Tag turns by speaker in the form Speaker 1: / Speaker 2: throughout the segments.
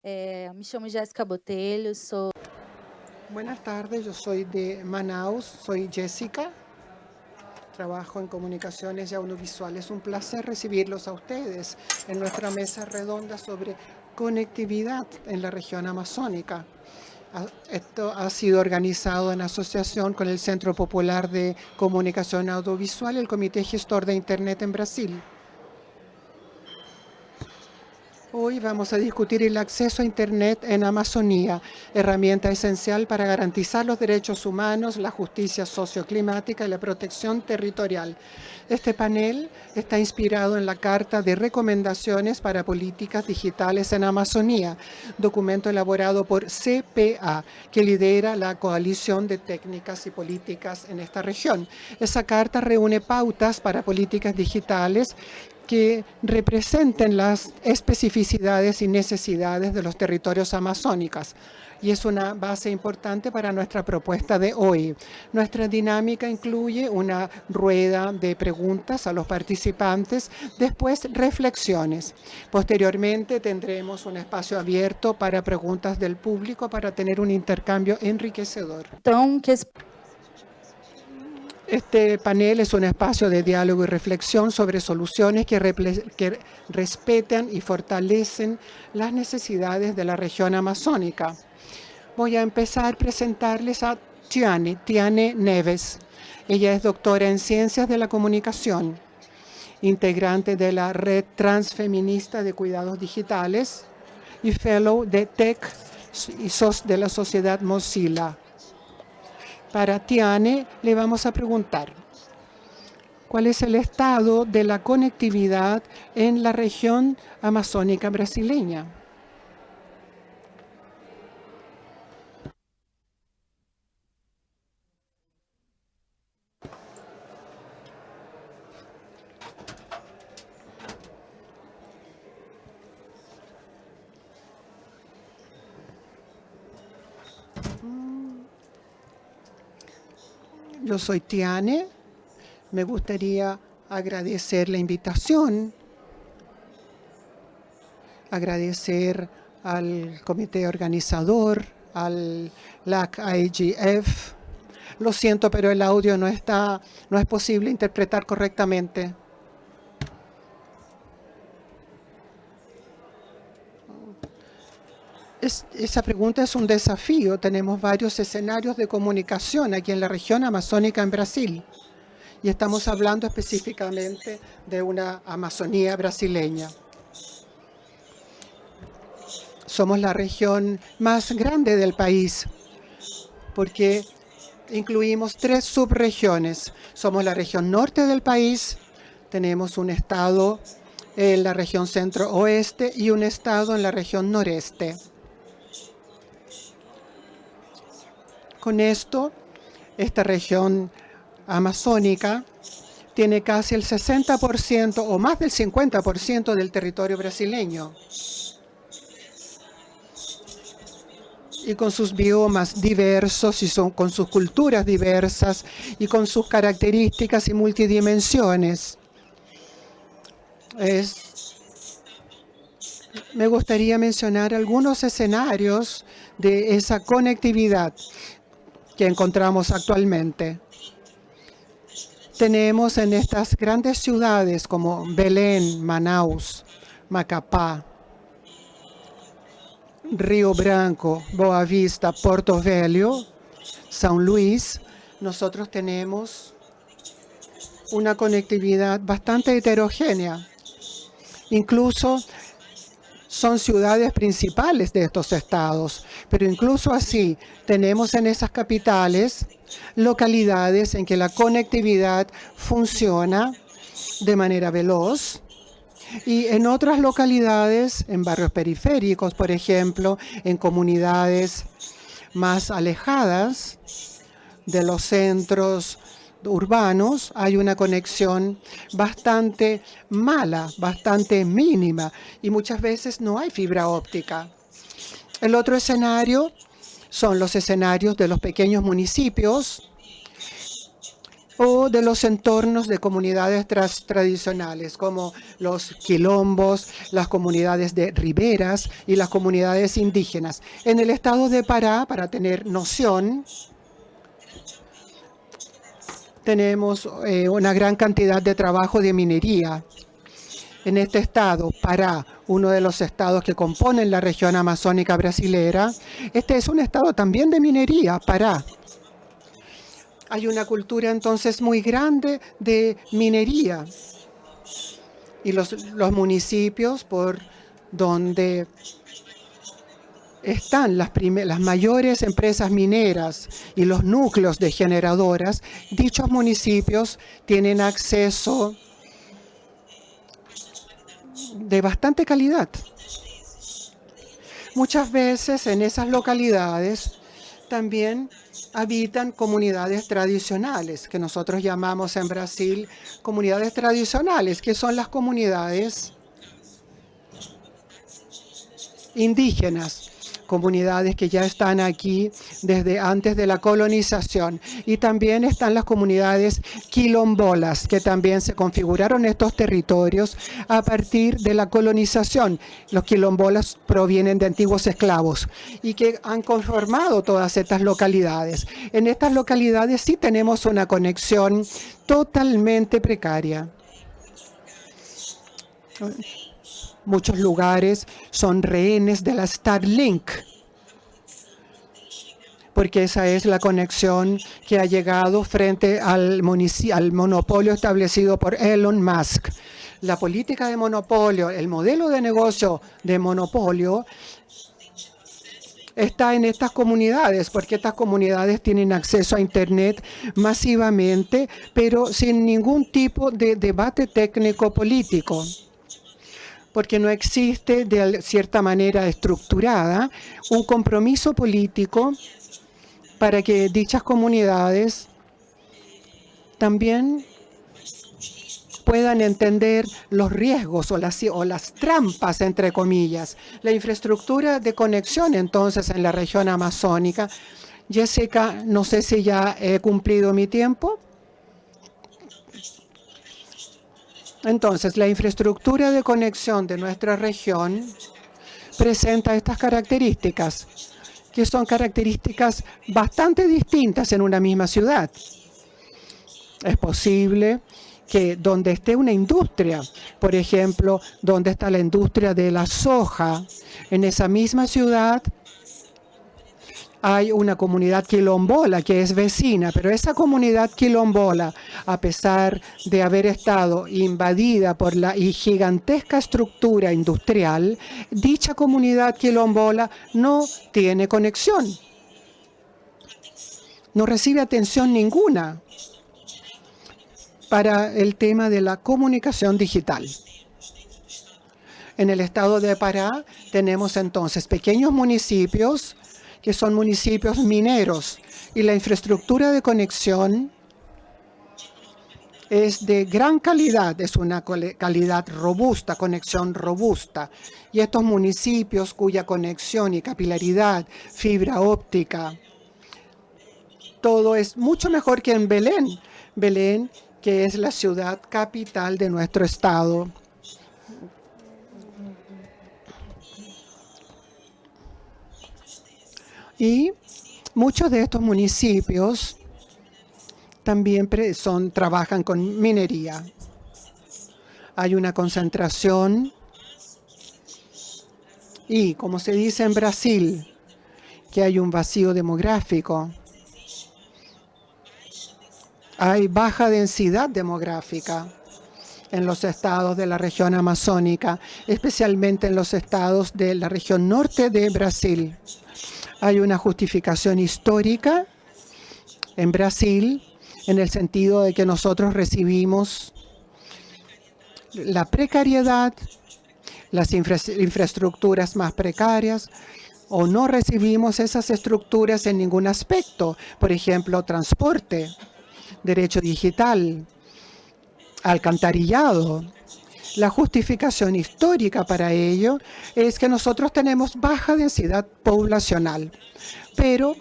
Speaker 1: Me chamo Jéssica Botelho, sou
Speaker 2: Buenas tardes, yo soy de Manaus, soy Jessica, trabajo en comunicaciones y audiovisuales. Es un placer recibirlos a ustedes en nuestra mesa redonda sobre conectividad en la región amazónica. Esto ha sido organizado en asociación con el Centro Popular de Comunicación Audiovisual y el Comité Gestor de Internet en Brasil. Hoy vamos a discutir el acceso a Internet en Amazonía, herramienta esencial para garantizar los derechos humanos, la justicia socioclimática y la protección territorial. Este panel está inspirado en la Carta de Recomendaciones para Políticas Digitales en Amazonía, documento elaborado por CPA, que lidera la Coalición de Técnicas y Políticas en esta región. Esa carta reúne pautas para políticas digitales que representen las especificidades y necesidades de los territorios amazónicos. Y es una base importante para nuestra propuesta de hoy. Nuestra dinámica incluye una rueda de preguntas a los participantes, después reflexiones. Posteriormente tendremos un espacio abierto para preguntas del público para tener un intercambio enriquecedor. Este panel es un espacio de diálogo y reflexión sobre soluciones que respetan y fortalecen las necesidades de la región amazónica. Voy a empezar a presentarles a Tiane Neves. Ella es doctora en Ciencias de la Comunicación, integrante de la Red Transfeminista de Cuidados Digitales y fellow de TEC y de la Sociedad Mozilla. Para Tiane le vamos a preguntar, ¿cuál es el estado de la conectividad en la región amazónica brasileña? Yo soy Tiane. Me gustaría agradecer la invitación, agradecer al comité organizador, al LAC-IGF. Lo siento, pero el audio no es posible interpretar correctamente. Esa pregunta es un desafío. Tenemos varios escenarios de comunicación aquí en la región amazónica en Brasil. Y estamos hablando específicamente de una Amazonía brasileña. Somos la región más grande del país porque incluimos 3 subregiones. Somos la región norte del país, tenemos un estado en la región centro-oeste y un estado en la región noreste. Con esto, esta región amazónica tiene casi el 60% o más del 50% del territorio brasileño. Y con sus biomas diversos y con sus culturas diversas y con sus características y multidimensiones. Me gustaría mencionar algunos escenarios de esa conectividad que encontramos actualmente. Tenemos en estas grandes ciudades como Belén, Manaus, Macapá, Río Branco, Boa Vista, Porto Velho, São Luís, nosotros tenemos una conectividad bastante heterogénea. Incluso son ciudades principales de estos estados, pero incluso así tenemos en esas capitales localidades en que la conectividad funciona de manera veloz y en otras localidades, en barrios periféricos, por ejemplo, en comunidades más alejadas de los centros urbanos, hay una conexión bastante mala, bastante mínima, y muchas veces no hay fibra óptica. El otro escenario son los escenarios de los pequeños municipios o de los entornos de comunidades tradicionales, como los quilombos, las comunidades de riberas y las comunidades indígenas. En el estado de Pará, para tener noción, tenemos una gran cantidad de trabajo de minería. En este estado, Pará, uno de los estados que componen la región amazónica brasilera, este es un estado también de minería, Pará. Hay una cultura entonces muy grande de minería. Y los municipios por donde están las mayores empresas mineras y los núcleos de generadoras, dichos municipios tienen acceso de bastante calidad. Muchas veces en esas localidades también habitan comunidades tradicionales, que nosotros llamamos en Brasil comunidades tradicionales, que son las comunidades indígenas, comunidades que ya están aquí desde antes de la colonización. Y también están las comunidades quilombolas, que también se configuraron estos territorios a partir de la colonización. Los quilombolas provienen de antiguos esclavos y que han conformado todas estas localidades. En estas localidades sí tenemos una conexión totalmente precaria. Muchos lugares son rehenes de la Starlink, porque esa es la conexión que ha llegado frente al monopolio establecido por Elon Musk. La política de monopolio, el modelo de negocio de monopolio está en estas comunidades, porque estas comunidades tienen acceso a Internet masivamente, pero sin ningún tipo de debate técnico-político, porque no existe de cierta manera estructurada un compromiso político para que dichas comunidades también puedan entender los riesgos o las trampas, entre comillas. La infraestructura de conexión, entonces, en la región amazónica. Jessica, no sé si ya he cumplido mi tiempo. Entonces, la infraestructura de conexión de nuestra región presenta estas características, que son características bastante distintas en una misma ciudad. Es posible que donde esté una industria, por ejemplo, donde está la industria de la soja, en esa misma ciudad hay una comunidad quilombola que es vecina, pero esa comunidad quilombola, a pesar de haber estado invadida por la gigantesca estructura industrial, dicha comunidad quilombola no tiene conexión, no recibe atención ninguna para el tema de la comunicación digital. En el estado de Pará tenemos entonces pequeños municipios que son municipios mineros, y la infraestructura de conexión es de gran calidad, es una calidad robusta, conexión robusta. Y estos municipios cuya conexión y capilaridad, fibra óptica, todo es mucho mejor que en Belén. Belén, que es la ciudad capital de nuestro estado. Y muchos de estos municipios también trabajan con minería. Hay una concentración y, como se dice en Brasil, que hay un vacío demográfico. Hay baja densidad demográfica en los estados de la región amazónica, especialmente en los estados de la región norte de Brasil. Hay una justificación histórica en Brasil en el sentido de que nosotros recibimos la precariedad, las infraestructuras más precarias, o no recibimos esas estructuras en ningún aspecto. Por ejemplo, transporte, derecho digital, alcantarillado. La justificación histórica para ello es que nosotros tenemos baja densidad poblacional, pero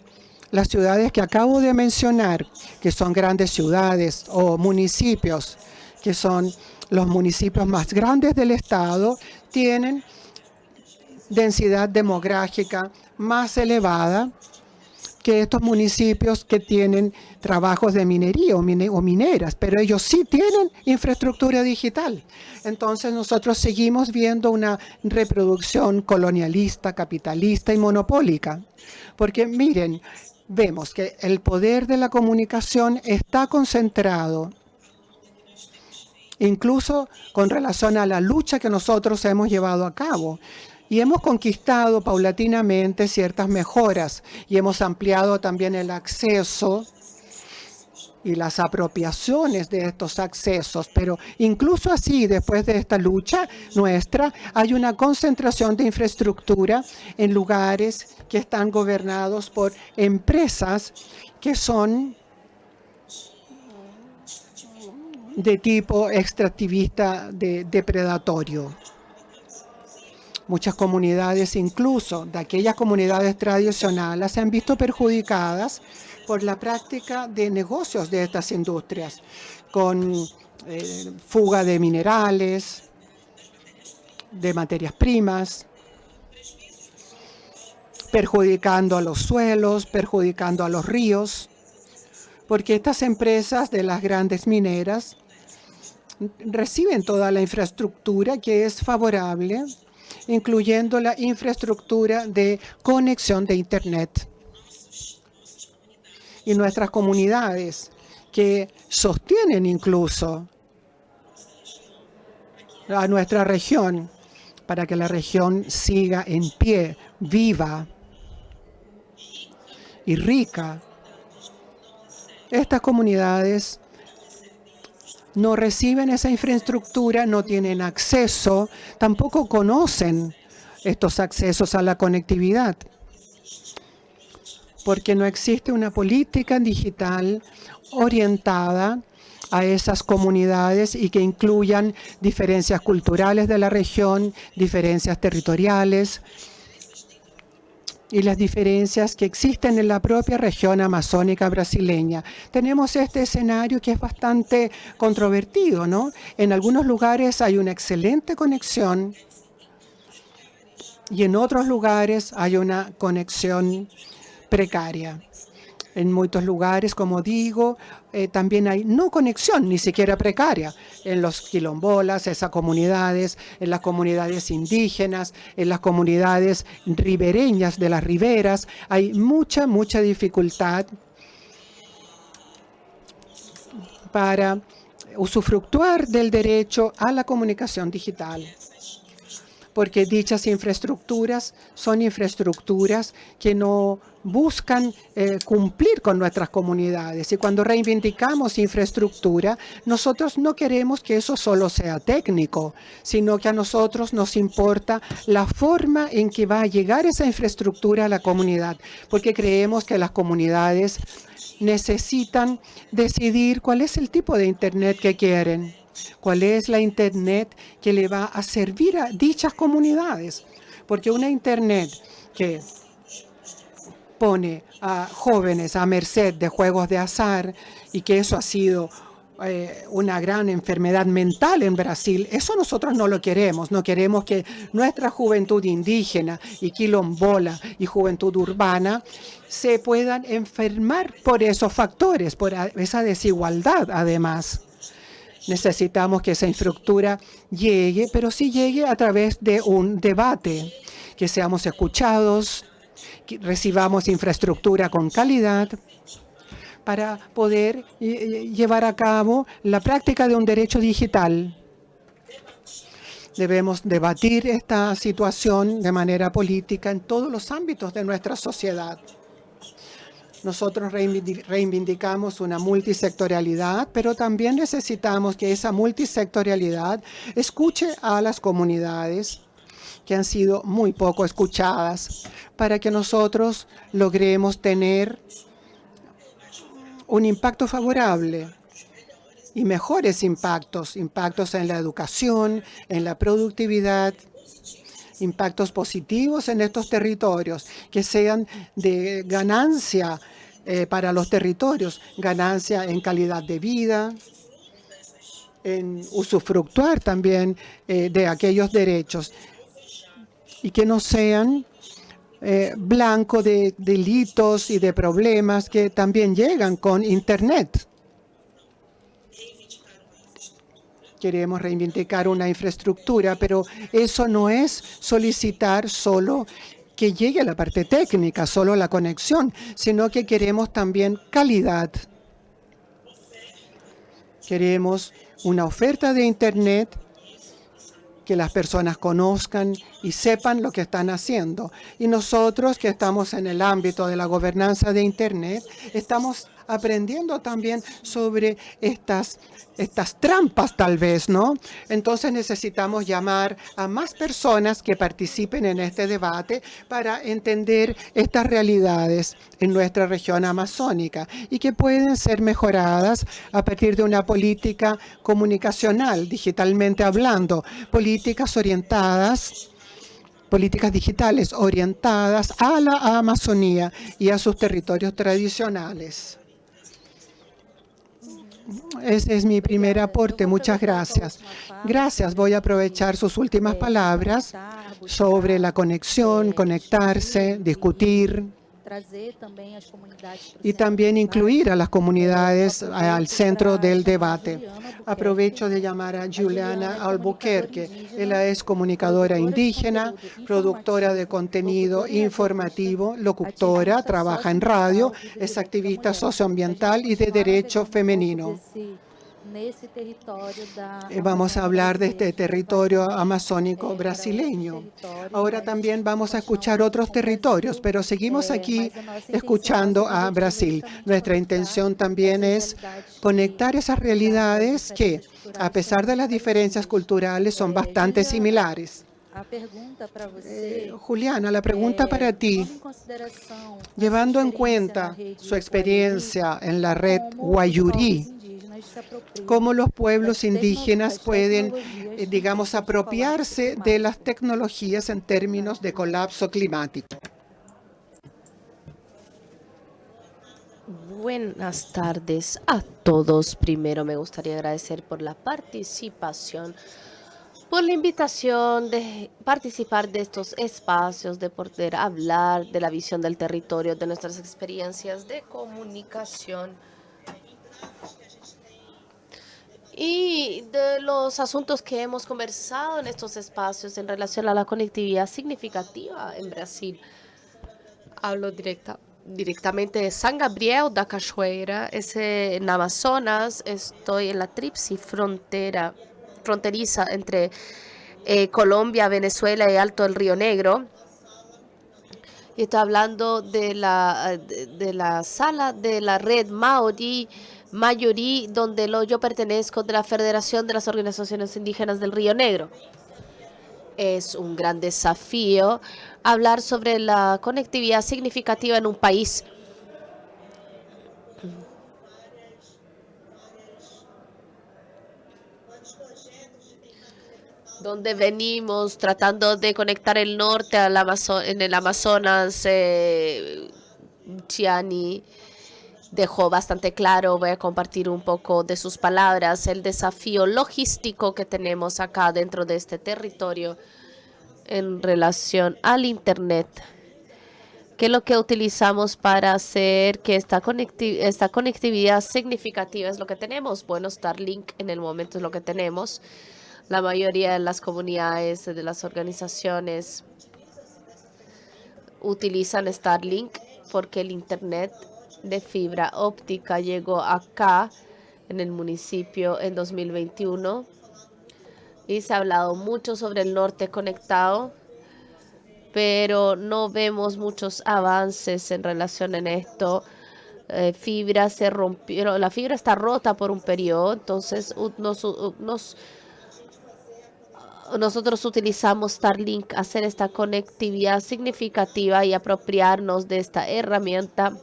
Speaker 2: las ciudades que acabo de mencionar, que son grandes ciudades o municipios, que son los municipios más grandes del estado, tienen densidad demográfica más elevada que estos municipios que tienen trabajos de minería o mineras, pero ellos sí tienen infraestructura digital. Entonces nosotros seguimos viendo una reproducción colonialista, capitalista y monopólica. Porque miren, vemos que el poder de la comunicación está concentrado, incluso con relación a la lucha que nosotros hemos llevado a cabo. Y hemos conquistado paulatinamente ciertas mejoras y hemos ampliado también el acceso y las apropiaciones de estos accesos. Pero incluso así, después de esta lucha nuestra, hay una concentración de infraestructura en lugares que están gobernados por empresas que son de tipo extractivista depredatorio. Muchas comunidades, incluso de aquellas comunidades tradicionales, se han visto perjudicadas por la práctica de negocios de estas industrias, con fuga de minerales, de materias primas, perjudicando a los suelos, perjudicando a los ríos, porque estas empresas de las grandes mineras reciben toda la infraestructura que es favorable, incluyendo la infraestructura de conexión de Internet. Y nuestras comunidades que sostienen incluso a nuestra región para que la región siga en pie, viva y rica. Estas comunidades no reciben esa infraestructura, no tienen acceso, tampoco conocen estos accesos a la conectividad, porque no existe una política digital orientada a esas comunidades y que incluyan diferencias culturales de la región, diferencias territoriales y las diferencias que existen en la propia región amazónica brasileña. Tenemos este escenario que es bastante controvertido, ¿no? En algunos lugares hay una excelente conexión y en otros lugares hay una conexión precaria. En muchos lugares, como digo, también hay no conexión, ni siquiera precaria. En los quilombolas, esas comunidades, en las comunidades indígenas, en las comunidades ribereñas de las riberas, hay mucha dificultad para usufructuar del derecho a la comunicación digital, porque dichas infraestructuras son infraestructuras que no buscan cumplir con nuestras comunidades. Y cuando reivindicamos infraestructura, nosotros no queremos que eso solo sea técnico, sino que a nosotros nos importa la forma en que va a llegar esa infraestructura a la comunidad, porque creemos que las comunidades necesitan decidir cuál es el tipo de Internet que quieren. ¿Cuál es la Internet que le va a servir a dichas comunidades? Porque una Internet que pone a jóvenes a merced de juegos de azar y que eso ha sido una gran enfermedad mental en Brasil, eso nosotros no lo queremos. No queremos que nuestra juventud indígena y quilombola y juventud urbana se puedan enfermar por esos factores, por esa desigualdad además. Necesitamos que esa infraestructura llegue, pero sí llegue a través de un debate, que seamos escuchados, que recibamos infraestructura con calidad para poder llevar a cabo la práctica de un derecho digital. Debemos debatir esta situación de manera política en todos los ámbitos de nuestra sociedad. Nosotros reivindicamos una multisectorialidad, pero también necesitamos que esa multisectorialidad escuche a las comunidades que han sido muy poco escuchadas, para que nosotros logremos tener un impacto favorable y mejores impactos en la educación, en la productividad, impactos positivos en estos territorios, que sean de ganancia para los territorios, ganancia en calidad de vida, en usufructuar también de aquellos derechos y que no sean blanco de delitos y de problemas que también llegan con Internet. Queremos reivindicar una infraestructura, pero eso no es solicitar solo que llegue a la parte técnica, solo la conexión, sino que queremos también calidad. Queremos una oferta de Internet que las personas conozcan y sepan lo que están haciendo. Y nosotros que estamos en el ámbito de la gobernanza de Internet, estamos aprendiendo también sobre estas trampas tal vez, ¿no? Entonces necesitamos llamar a más personas que participen en este debate para entender estas realidades en nuestra región amazónica y que pueden ser mejoradas a partir de una política comunicacional, digitalmente hablando, políticas digitales orientadas a la Amazonía y a sus territorios tradicionales. Ese es mi primer aporte. Muchas gracias. Gracias. Voy a aprovechar sus últimas palabras sobre la conexión, conectarse, discutir y también incluir a las comunidades al centro del debate. Aprovecho de llamar a Juliana Albuquerque. Ella es comunicadora indígena, productora de contenido informativo, locutora, trabaja en radio, es activista socioambiental y de derecho femenino. Vamos a hablar de este territorio amazónico brasileño. Ahora también vamos a escuchar otros territorios, pero seguimos aquí escuchando a Brasil. Nuestra intención también es conectar esas realidades que, a pesar de las diferencias culturales, son bastante similares. Juliana, la pregunta para ti, llevando en cuenta su experiencia en la red Guayurí, cómo los pueblos indígenas pueden, digamos, apropiarse de las tecnologías en términos de colapso climático.
Speaker 3: Buenas tardes a todos. Primero me gustaría agradecer por la participación, por la invitación de participar de estos espacios, de poder hablar de la visión del territorio, de nuestras experiencias de comunicación y de los asuntos que hemos conversado en estos espacios en relación a la conectividad significativa en Brasil. Hablo directamente de San Gabriel da Cachoeira, es en Amazonas. Estoy en la tríplice fronteriza entre Colombia, Venezuela y Alto del Río Negro. Y estoy hablando de la sala de la red Mayorí, donde yo pertenezco, de la Federación de las Organizaciones Indígenas del Río Negro. Es un gran desafío hablar sobre la conectividad significativa en un país donde venimos tratando de conectar el norte en el Amazonas. Chiani dejó bastante claro, voy a compartir un poco de sus palabras, el desafío logístico que tenemos acá dentro de este territorio en relación al Internet, que es lo que utilizamos para hacer que esta conectividad significativa es lo que tenemos. Bueno, Starlink en el momento es lo que tenemos. La mayoría de las comunidades, de las organizaciones, utilizan Starlink porque el Internet de fibra óptica llegó acá en el municipio en 2021 y se ha hablado mucho sobre el norte conectado, pero no vemos muchos avances en relación en esto. Fibra se rompió, la fibra está rota por un periodo, entonces nosotros utilizamos Starlink, hacer esta conectividad significativa y apropiarnos de esta herramienta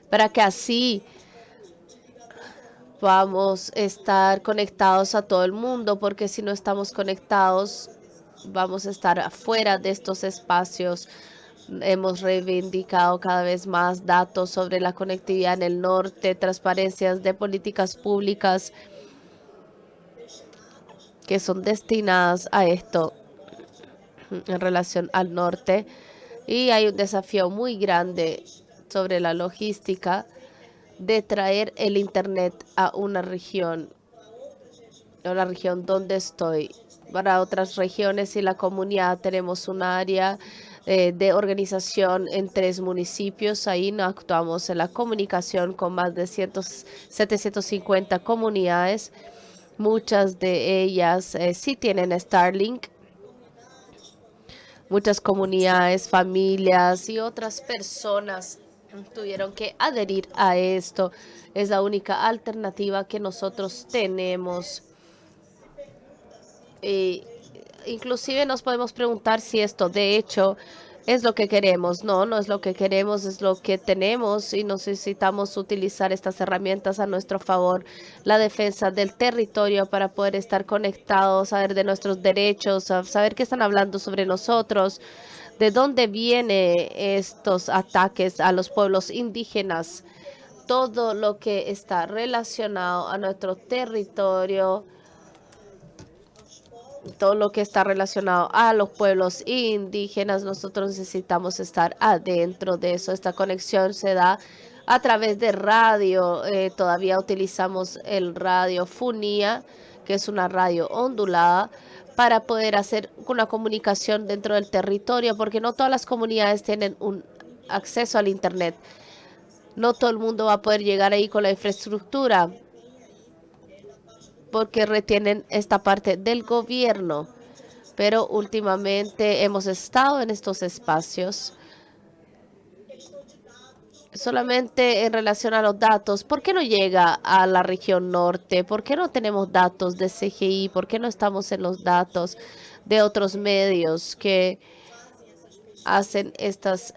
Speaker 3: para que así vamos a estar conectados a todo el mundo, porque si no estamos conectados, vamos a estar afuera de estos espacios. Hemos reivindicado cada vez más datos sobre la conectividad en el norte, transparencias de políticas públicas que son destinadas a esto en relación al norte. Y hay un desafío muy grande sobre la logística de traer el Internet a una región donde estoy. Para otras regiones y la comunidad tenemos un área de organización en 3 municipios. Ahí no actuamos en la comunicación con más de 750 comunidades. Muchas de ellas sí tienen Starlink. Muchas comunidades, familias y otras personas tuvieron que adherir a esto. Es la única alternativa que nosotros tenemos. Inclusive nos podemos preguntar si esto de hecho es lo que queremos. No, no es lo que queremos, es lo que tenemos y necesitamos utilizar estas herramientas a nuestro favor. La defensa del territorio para poder estar conectados, saber de nuestros derechos, saber qué están hablando sobre nosotros, de dónde vienen estos ataques a los pueblos indígenas, todo lo que está relacionado a nuestro territorio, todo lo que está relacionado a los pueblos indígenas. Nosotros necesitamos estar adentro de eso. Esta conexión se da a través de radio. Todavía utilizamos el radiofonía, que es una radio ondulada, para poder hacer una comunicación dentro del territorio, porque no todas las comunidades tienen un acceso al Internet. No todo el mundo va a poder llegar ahí con la infraestructura, porque retienen esta parte del gobierno. Pero últimamente hemos estado en estos espacios solamente en relación a los datos. ¿Por qué no llega a la región norte? ¿Por qué no tenemos datos de CGI? ¿Por qué no estamos en los datos de otros medios que hacen estos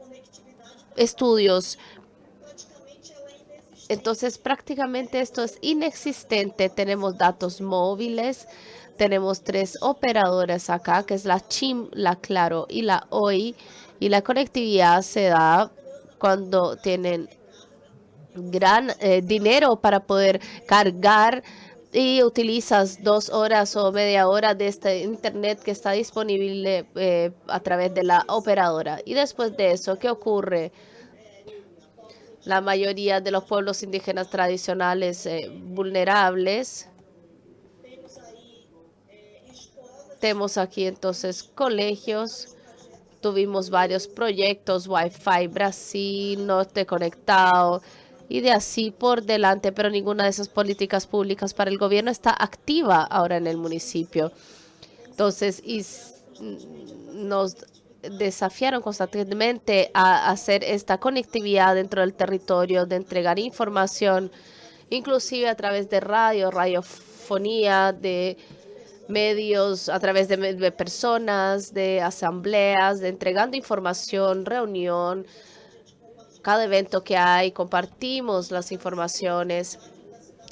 Speaker 3: estudios? Entonces, prácticamente esto es inexistente. Tenemos datos móviles, tenemos 3 operadoras acá, que es la CHIM, la Claro y la OI, y la conectividad se da cuando tienen gran dinero para poder cargar y utilizas 2 horas o media hora de este Internet que está disponible a través de la operadora. Y después de eso, ¿qué ocurre? La mayoría de los pueblos indígenas tradicionales vulnerables. Tenemos aquí entonces colegios. Tuvimos varios proyectos, Wi-Fi Brasil, Norte Conectado y de así por delante, pero ninguna de esas políticas públicas para el gobierno está activa ahora en el municipio. Entonces, nos desafiaron constantemente a hacer esta conectividad dentro del territorio, de entregar información, inclusive a través de radiofonía, de medios, a través de personas, de asambleas, de entregando información, reunión. Cada evento que hay, compartimos las informaciones.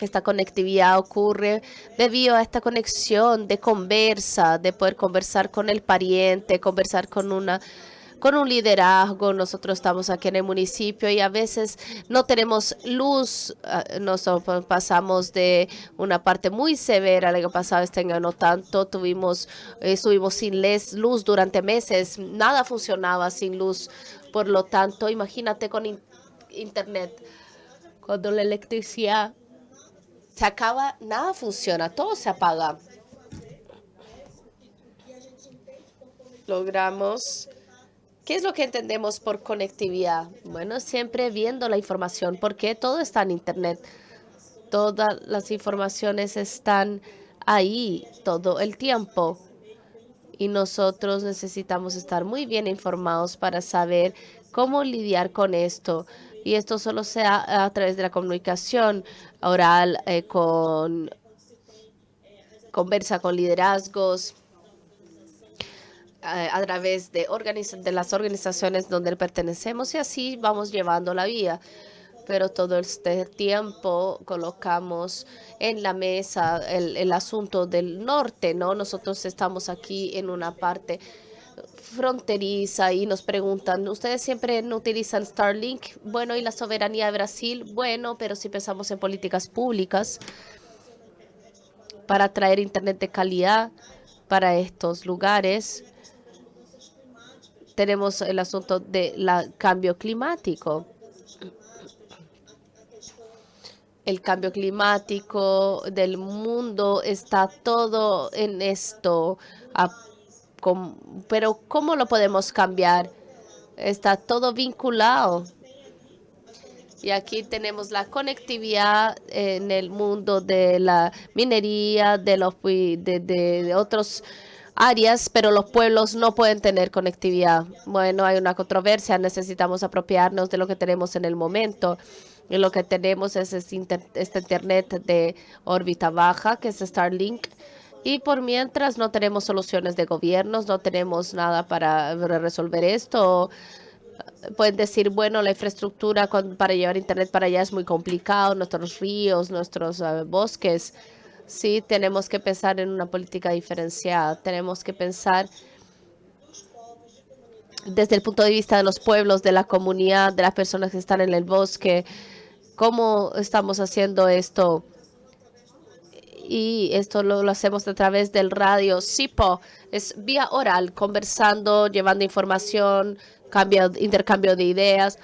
Speaker 3: Esta conectividad ocurre debido a esta conexión de conversa, de poder conversar con el pariente, conversar con un liderazgo. Nosotros estamos aquí en el municipio y a veces no tenemos luz. Nos pasamos de una parte muy severa el año pasado, este año no tanto. Estuvimos sin luz durante meses. Nada funcionaba sin luz. Por lo tanto, imagínate con Internet. Cuando la electricidad se acaba, nada funciona, todo se apaga. Logramos. ¿Qué es lo que entendemos por conectividad? Bueno, siempre viendo la información, porque todo está en Internet. Todas las informaciones están ahí todo el tiempo. Y nosotros necesitamos estar muy bien informados para saber cómo lidiar con esto. Y esto solo se da a través de la comunicación oral, conversa con liderazgos, a través de las organizaciones donde pertenecemos, y así vamos llevando la vida. pero todo este tiempo colocamos en la mesa el asunto del norte, ¿no? Nosotros estamos aquí en una parte fronteriza y nos preguntan, ¿ustedes siempre no utilizan Starlink? Bueno, ¿y la soberanía de Brasil? Bueno, pero si pensamos en políticas públicas para traer internet de calidad para estos lugares, tenemos el asunto del cambio climático. El cambio climático del mundo está todo en esto. Pero ¿cómo lo podemos cambiar? Está todo vinculado. Y aquí tenemos la conectividad en el mundo de la minería, de otros áreas, pero los pueblos no pueden tener conectividad. Bueno, hay una controversia, necesitamos apropiarnos de lo que tenemos en el momento. Y lo que tenemos es este internet de órbita baja, que es Starlink. Y por mientras no tenemos soluciones de gobiernos, no tenemos nada para resolver esto. Pueden decir, bueno, la infraestructura para llevar internet para allá es muy complicado, nuestros ríos, nuestros bosques. Sí, tenemos que pensar en una política diferenciada. Tenemos que pensar desde el punto de vista de los pueblos, de la comunidad, de las personas que están en el bosque. ¿Cómo estamos haciendo esto? Y esto lo hacemos a través del radio. SIPO es vía oral, conversando, llevando información, intercambio de ideas.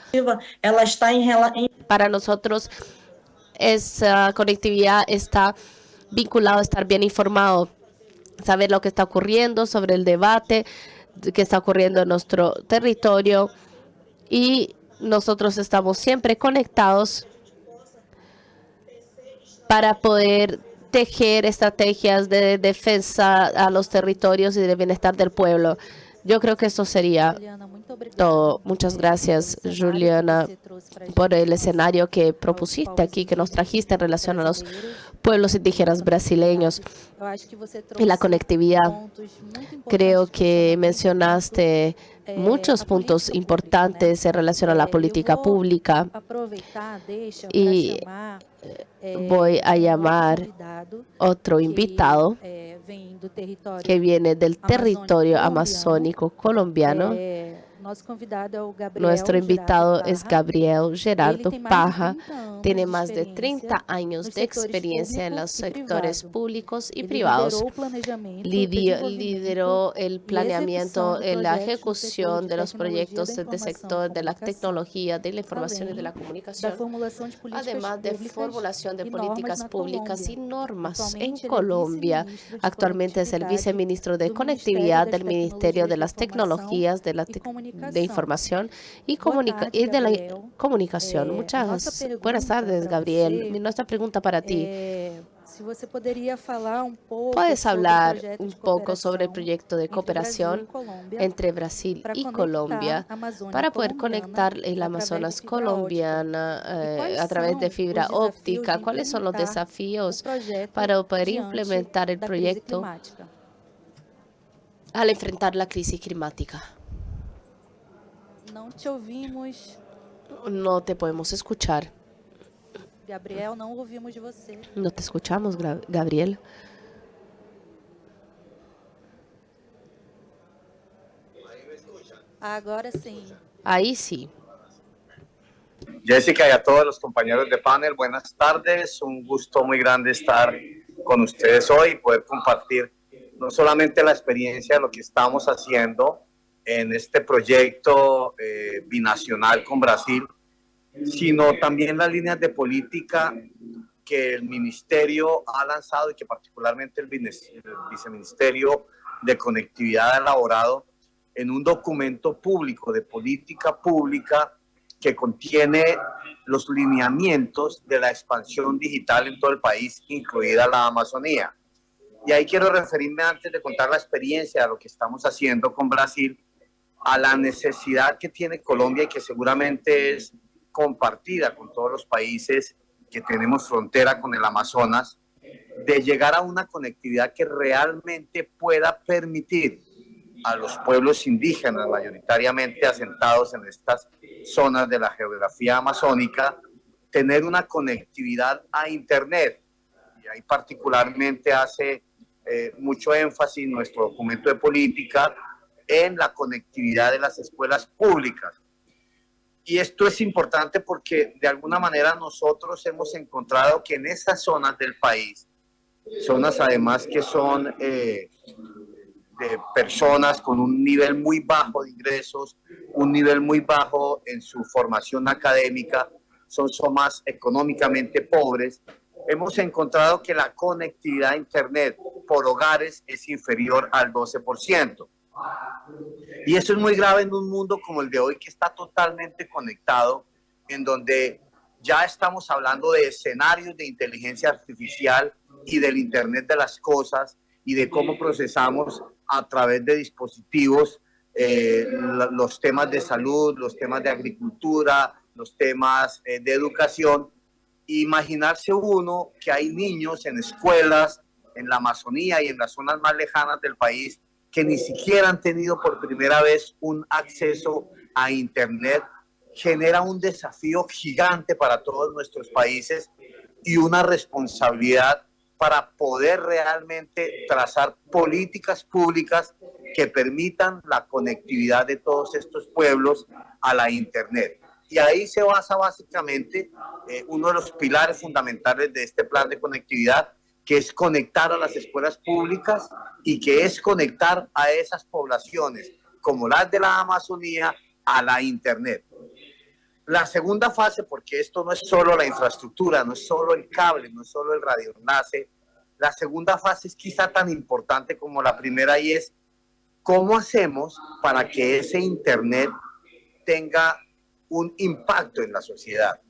Speaker 3: Para nosotros, esa conectividad está vinculado a estar bien informado, saber lo que está ocurriendo sobre el debate que está ocurriendo en nuestro territorio. Y nosotros estamos siempre conectados para poder tejer estrategias de defensa a los territorios y de bienestar del pueblo. Yo creo que eso sería todo. Muchas gracias, Juliana, por el escenario que propusiste aquí, que nos trajiste en relación a los pueblos indígenas brasileños y la conectividad. Creo que mencionaste muchos puntos importantes en relación a la política pública y voy a llamar otro invitado que viene del territorio amazónico colombiano. Nuestro invitado es Gabriel Gerardo Parra. Tiene más de 30 años de experiencia en los sectores públicos y privados. Lideró el planeamiento, la ejecución de los proyectos del sector de la tecnología, de la información y de la comunicación, además de formulación de políticas públicas y normas en Colombia. Actualmente es el viceministro de Conectividad del Ministerio de las Tecnologías de Información y de la Comunicación. Muchas buenas tardes, Gabriel. Nuestra pregunta para ti. ¿Puedes hablar un poco sobre el proyecto de cooperación entre Brasil y Colombia para poder conectar el Amazonas colombiana a través de fibra óptica? ¿Cuáles son los desafíos para poder implementar el proyecto al enfrentar la crisis climática? No te podemos escuchar.
Speaker 1: Gabriel, não ouvimos de você.
Speaker 3: No te escuchamos, Gabriel.
Speaker 1: Agora sim.
Speaker 3: Ahí sí.
Speaker 4: Jessica y a todos los compañeros de panel, buenas tardes. Un gusto muy grande estar con ustedes hoy y poder compartir no solamente la experiencia de lo que estamos haciendo en este proyecto binacional con Brasil, sino también las líneas de política que el ministerio ha lanzado y que particularmente el viceministerio de Conectividad ha elaborado en un documento público de política pública que contiene los lineamientos de la expansión digital en todo el país, incluida la Amazonía. Y ahí quiero referirme, antes de contar la experiencia de lo que estamos haciendo con Brasil, a la necesidad que tiene Colombia y que seguramente es compartida con todos los países que tenemos frontera con el Amazonas, de llegar a una conectividad que realmente pueda permitir a los pueblos indígenas, mayoritariamente asentados en estas zonas de la geografía amazónica, tener una conectividad a Internet. Y ahí particularmente hace mucho énfasis nuestro documento de política en la conectividad de las escuelas públicas. Y esto es importante porque de alguna manera nosotros hemos encontrado que en esas zonas del país, zonas además que son de personas con un nivel muy bajo de ingresos, un nivel muy bajo en su formación académica, son más económicamente pobres, hemos encontrado que la conectividad a Internet por hogares es inferior al 12%. Y eso es muy grave en un mundo como el de hoy, que está totalmente conectado, en donde ya estamos hablando de escenarios de inteligencia artificial y del Internet de las cosas y de cómo procesamos a través de dispositivos los temas de salud, los temas de agricultura, los temas de educación. Imaginarse uno que hay niños en escuelas, en la Amazonía y en las zonas más lejanas del país que ni siquiera han tenido por primera vez un acceso a Internet, genera un desafío gigante para todos nuestros países y una responsabilidad para poder realmente trazar políticas públicas que permitan la conectividad de todos estos pueblos a la Internet. Y ahí se basa básicamente uno de los pilares fundamentales de este plan de conectividad, que es conectar a las escuelas públicas y que es conectar a esas poblaciones, como las de la Amazonía, a la Internet. La segunda fase, porque esto no es solo la infraestructura, no es solo el cable, no es solo el radioenlace, la segunda fase es quizá tan importante como la primera, y es cómo hacemos para que ese Internet tenga un impacto en la sociedad.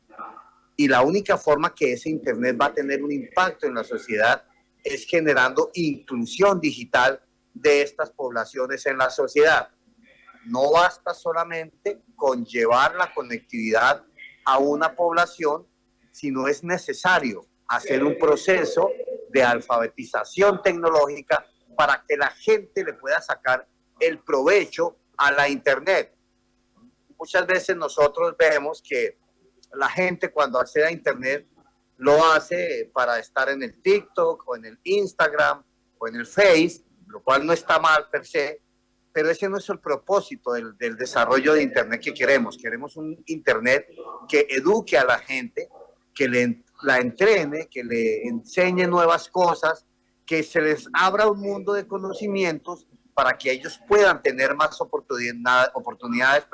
Speaker 4: Y la única forma que ese Internet va a tener un impacto en la sociedad es generando inclusión digital de estas poblaciones en la sociedad. No basta solamente con llevar la conectividad a una población, sino es necesario hacer un proceso de alfabetización tecnológica para que la gente le pueda sacar el provecho a la Internet. Muchas veces nosotros vemos que la gente cuando accede a Internet lo hace para estar en el TikTok o en el Instagram o en el Face, lo cual no está mal per se, pero ese no es el propósito del desarrollo de Internet que queremos. Queremos un Internet que eduque a la gente, que la entrene, que le enseñe nuevas cosas, que se les abra un mundo de conocimientos para que ellos puedan tener más oportunidades,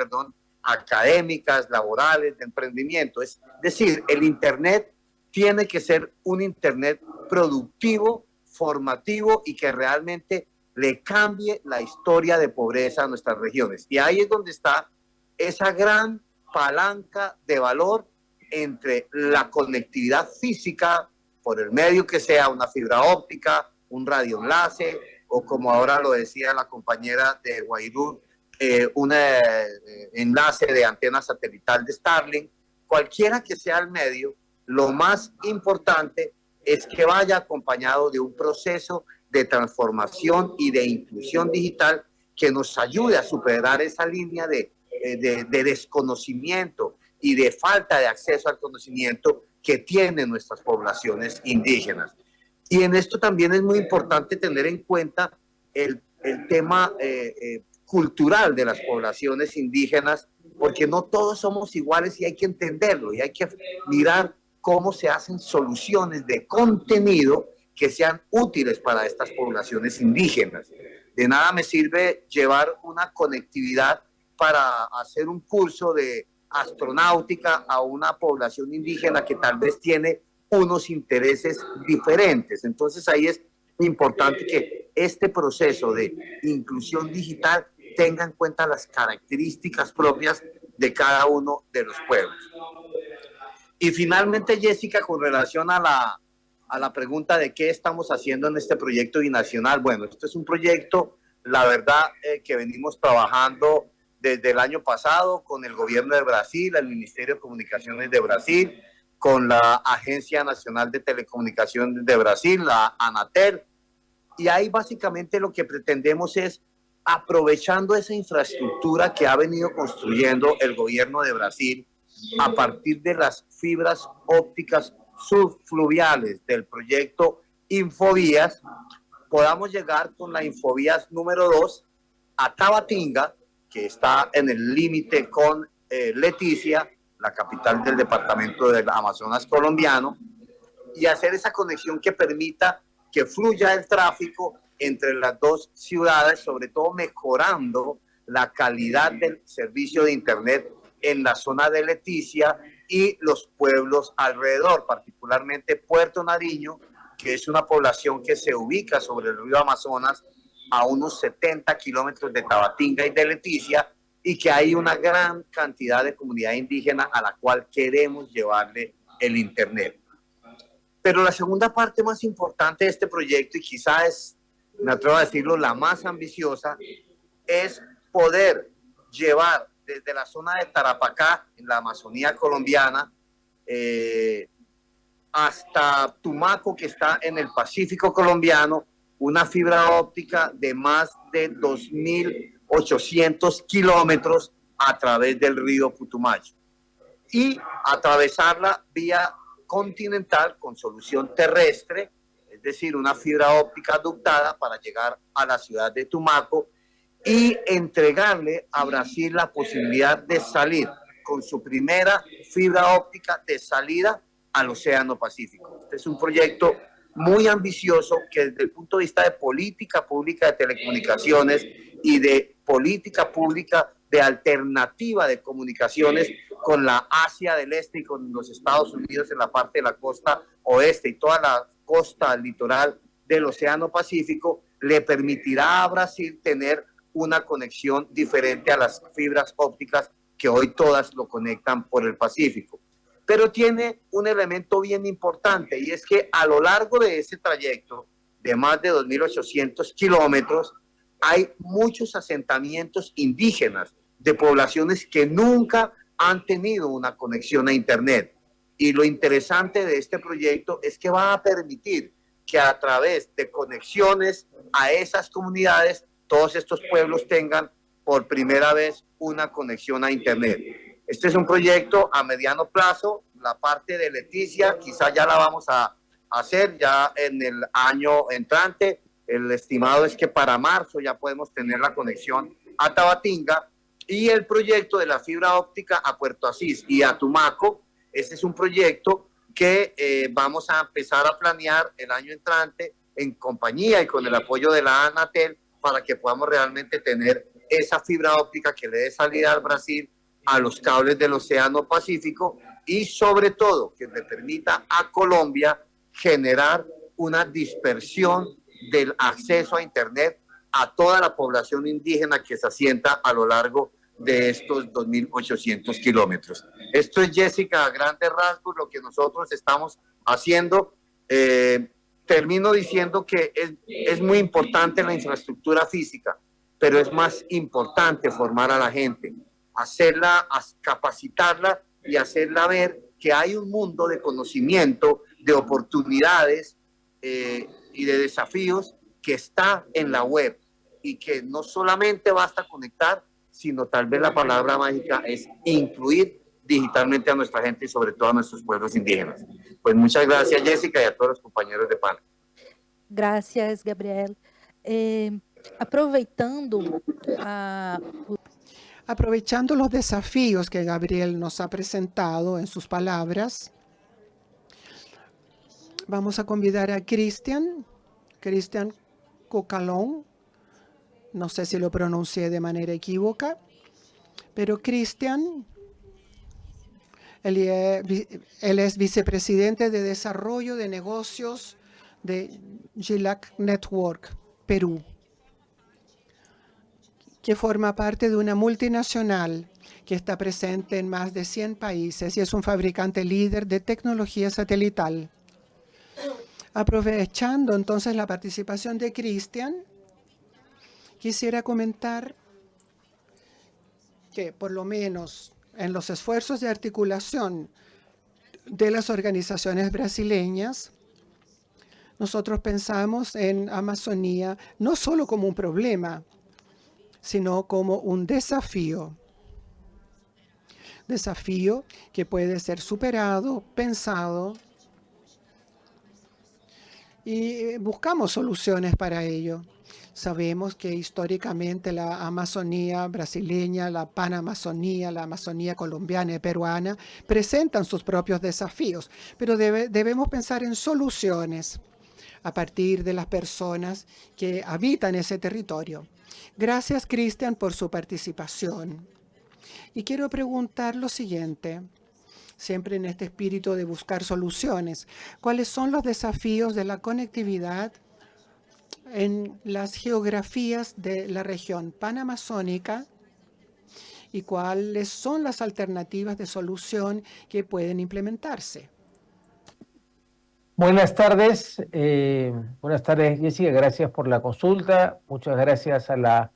Speaker 4: académicas, laborales, de emprendimiento. Es decir, el Internet tiene que ser un Internet productivo, formativo y que realmente le cambie la historia de pobreza a nuestras regiones. Y ahí es donde está esa gran palanca de valor entre la conectividad física, por el medio que sea, una fibra óptica, un radioenlace, o como ahora lo decía la compañera de Guairú, un enlace de antena satelital de Starlink. Cualquiera que sea el medio, lo más importante es que vaya acompañado de un proceso de transformación y de inclusión digital que nos ayude a superar esa línea de desconocimiento y de falta de acceso al conocimiento que tienen nuestras poblaciones indígenas. Y en esto también es muy importante tener en cuenta el tema cultural de las poblaciones indígenas, porque no todos somos iguales y hay que entenderlo y hay que mirar cómo se hacen soluciones de contenido que sean útiles para estas poblaciones indígenas. De nada me sirve llevar una conectividad para hacer un curso de astronáutica a una población indígena que tal vez tiene unos intereses diferentes. Entonces ahí es importante que este proceso de inclusión digital tenga en cuenta las características propias de cada uno de los pueblos. Y finalmente, Jessica, con relación a la pregunta de qué estamos haciendo en este proyecto binacional. Bueno, esto es un proyecto, la verdad, que venimos trabajando desde el año pasado con el gobierno de Brasil, el Ministerio de Comunicaciones de Brasil, con la Agencia Nacional de Telecomunicaciones de Brasil, la Anatel. Y ahí básicamente lo que pretendemos es, aprovechando esa infraestructura que ha venido construyendo el gobierno de Brasil, a partir de las fibras ópticas subfluviales del proyecto Infovías, podamos llegar con la Infovías número 2 a Tabatinga, que está en el límite con Leticia, la capital del departamento del Amazonas colombiano, y hacer esa conexión que permita que fluya el tráfico entre las dos ciudades, sobre todo mejorando la calidad del servicio de Internet en la zona de Leticia y los pueblos alrededor, particularmente Puerto Nariño, que es una población que se ubica sobre el río Amazonas a unos 70 kilómetros de Tabatinga y de Leticia, y que hay una gran cantidad de comunidad indígena a la cual queremos llevarle el Internet. Pero la segunda parte más importante de este proyecto, y quizás me atrevo a decirlo, la más ambiciosa, es poder llevar desde la zona de Tarapacá, en la Amazonía colombiana, hasta Tumaco, que está en el Pacífico colombiano, una fibra óptica de más de 2.800 kilómetros a través del río Putumayo, y atravesarla vía continental con solución terrestre, es decir, una fibra óptica ductada para llegar a la ciudad de Tumaco y entregarle a Brasil la posibilidad de salir con su primera fibra óptica de salida al Océano Pacífico. Este es un proyecto muy ambicioso que desde el punto de vista de política pública de telecomunicaciones y de política pública de alternativa de comunicaciones con la Asia del Este y con los Estados Unidos en la parte de la costa oeste y toda la costa litoral del Océano Pacífico, le permitirá a Brasil tener una conexión diferente a las fibras ópticas que hoy todas lo conectan por el Pacífico. Pero tiene un elemento bien importante, y es que a lo largo de ese trayecto de más de 2.800 kilómetros hay muchos asentamientos indígenas de poblaciones que nunca han tenido una conexión a Internet. Y lo interesante de este proyecto es que va a permitir que a través de conexiones a esas comunidades, todos estos pueblos tengan por primera vez una conexión a Internet. Este es un proyecto a mediano plazo. La parte de Leticia quizá ya la vamos a hacer ya en el año entrante. El estimado es que para marzo ya podemos tener la conexión a Tabatinga, y el proyecto de la fibra óptica a Puerto Asís y a Tumaco. Este es un proyecto que vamos a empezar a planear el año entrante en compañía y con el apoyo de la Anatel, para que podamos realmente tener esa fibra óptica que le dé salida al Brasil a los cables del Océano Pacífico, y sobre todo que le permita a Colombia generar una dispersión del acceso a Internet a toda la población indígena que se asienta a lo largo de estos 2.800 kilómetros. Esto es, Jessica, a grandes rasgos lo que nosotros estamos haciendo. Termino diciendo que es muy importante la infraestructura física, pero es más importante formar a la gente, hacerla, capacitarla y hacerla ver que hay un mundo de conocimiento, de oportunidades y de desafíos que está en la web, y que no solamente basta conectar, sino tal vez la palabra mágica es incluir digitalmente a nuestra gente y sobre todo a nuestros pueblos indígenas. Pues muchas gracias, Jessica, y a todos los compañeros de panel.
Speaker 1: Gracias, Gabriel. Aproveitando
Speaker 2: Aprovechando los desafíos que Gabriel nos ha presentado en sus palabras, vamos a convidar a Cristian Cocalón. No sé si lo pronuncié de manera equívoca, pero Cristian, él es vicepresidente de Desarrollo de Negocios de GILAC Network, Perú, que forma parte de una multinacional que está presente en más de 100 países y es un fabricante líder de tecnología satelital. Aprovechando entonces la participación de Cristian, quisiera comentar que por lo menos en los esfuerzos de articulación de las organizaciones brasileñas, nosotros pensamos en Amazonía no solo como un problema, sino como un desafío. desafío que puede ser superado, pensado, y buscamos soluciones para ello. Sabemos que históricamente la Amazonía brasileña, la Panamazonía, la Amazonía colombiana y peruana presentan sus propios desafíos, pero debemos pensar en soluciones a partir de las personas que habitan ese territorio. Gracias, Cristian, por su participación. Y quiero preguntar lo siguiente, siempre en este espíritu de buscar soluciones. ¿Cuáles son los desafíos de la conectividad en las geografías de la región panamazónica y cuáles son las alternativas de solución que pueden implementarse?
Speaker 5: Buenas tardes, Jessica, gracias por la consulta, muchas gracias a la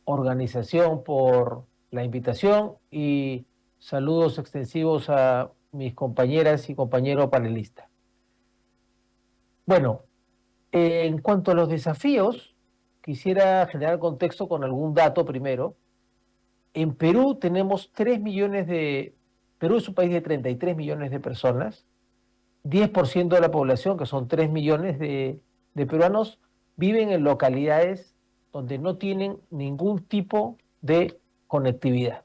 Speaker 5: organización por la invitación y saludos extensivos a mis compañeras y compañeros panelistas. Bueno, en cuanto a los desafíos, quisiera generar contexto con algún dato primero. En Perú tenemos 3 millones de... Perú es un país de 33 millones de personas. 10% de la población, que son 3 millones de peruanos, viven en localidades donde no tienen ningún tipo de conectividad.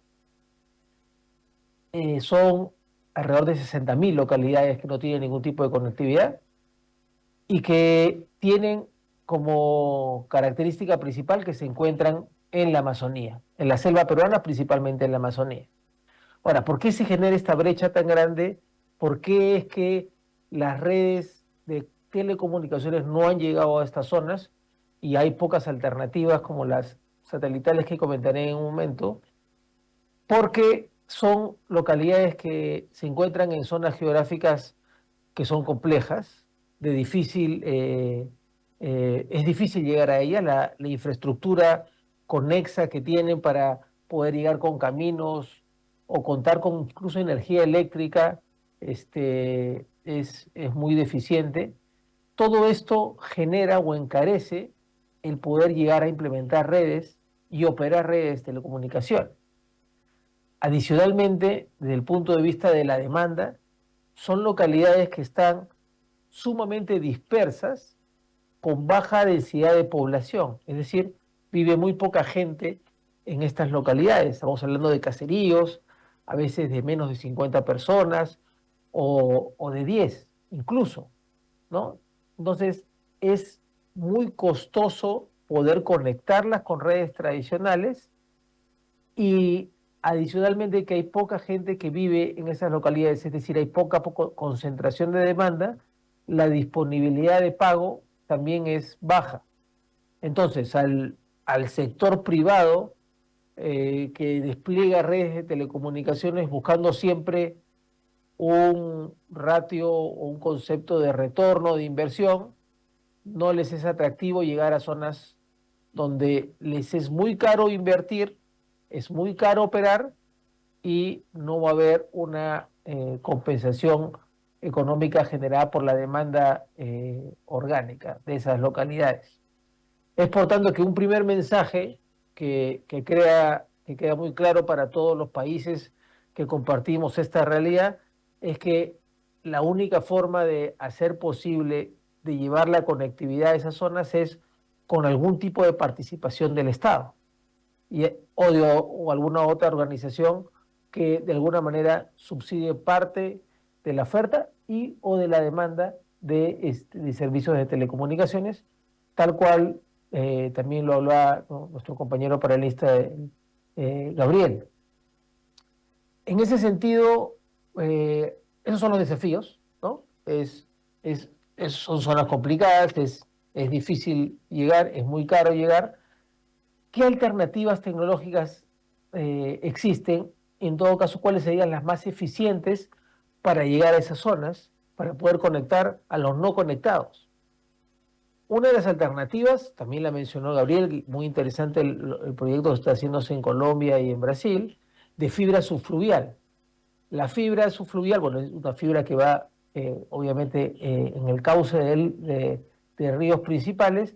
Speaker 5: Son alrededor de 60.000 localidades que no tienen ningún tipo de conectividad y que tienen como característica principal que se encuentran en la Amazonía, en la selva peruana, principalmente en la Amazonía. Ahora, ¿por qué se genera esta brecha tan grande? ¿Por qué es que las redes de telecomunicaciones no han llegado a estas zonas y hay pocas alternativas como las satelitales que comentaré en un momento? Porque son localidades que se encuentran en zonas geográficas que son complejas, es difícil llegar a ellas, la infraestructura conexa que tienen para poder llegar con caminos o contar con incluso energía eléctrica es muy deficiente. Todo esto genera o encarece el poder llegar a implementar redes y operar redes de telecomunicación. Adicionalmente, desde el punto de vista de la demanda, son localidades que están sumamente dispersas, con baja densidad de población, es decir, vive muy poca gente en estas localidades. Estamos hablando de caseríos, a veces de menos de 50 personas o de 10 incluso, ¿no? Entonces, es muy costoso poder conectarlas con redes tradicionales y adicionalmente que hay poca gente que vive en esas localidades, es decir, hay poca concentración de demanda, la disponibilidad de pago también es baja. Entonces, al sector privado que despliega redes de telecomunicaciones buscando siempre un ratio o un concepto de retorno de inversión, no les es atractivo llegar a zonas donde les es muy caro invertir, es muy caro operar y no va a haber una compensación económica generada por la demanda orgánica de esas localidades. Es por tanto que un primer mensaje que queda muy claro para todos los países que compartimos esta realidad es que la única forma de hacer posible de llevar la conectividad a esas zonas es con algún tipo de participación del Estado o alguna otra organización que de alguna subsidie parte de la oferta o de la demanda de servicios de telecomunicaciones, tal cual también lo hablaba, ¿no?, nuestro compañero panelista Gabriel. En ese sentido, esos son los desafíos, ¿no? Son zonas complicadas, es difícil llegar, es muy caro llegar. ¿Qué alternativas tecnológicas existen? En todo caso, ¿cuáles serían las más eficientes para llegar a esas zonas, para poder conectar a los no conectados? Una de las alternativas, también la mencionó Gabriel, muy interesante el proyecto que está haciéndose en Colombia y en Brasil, de fibra subfluvial. La fibra subfluvial, bueno, es una fibra que va obviamente en el cauce de ríos principales.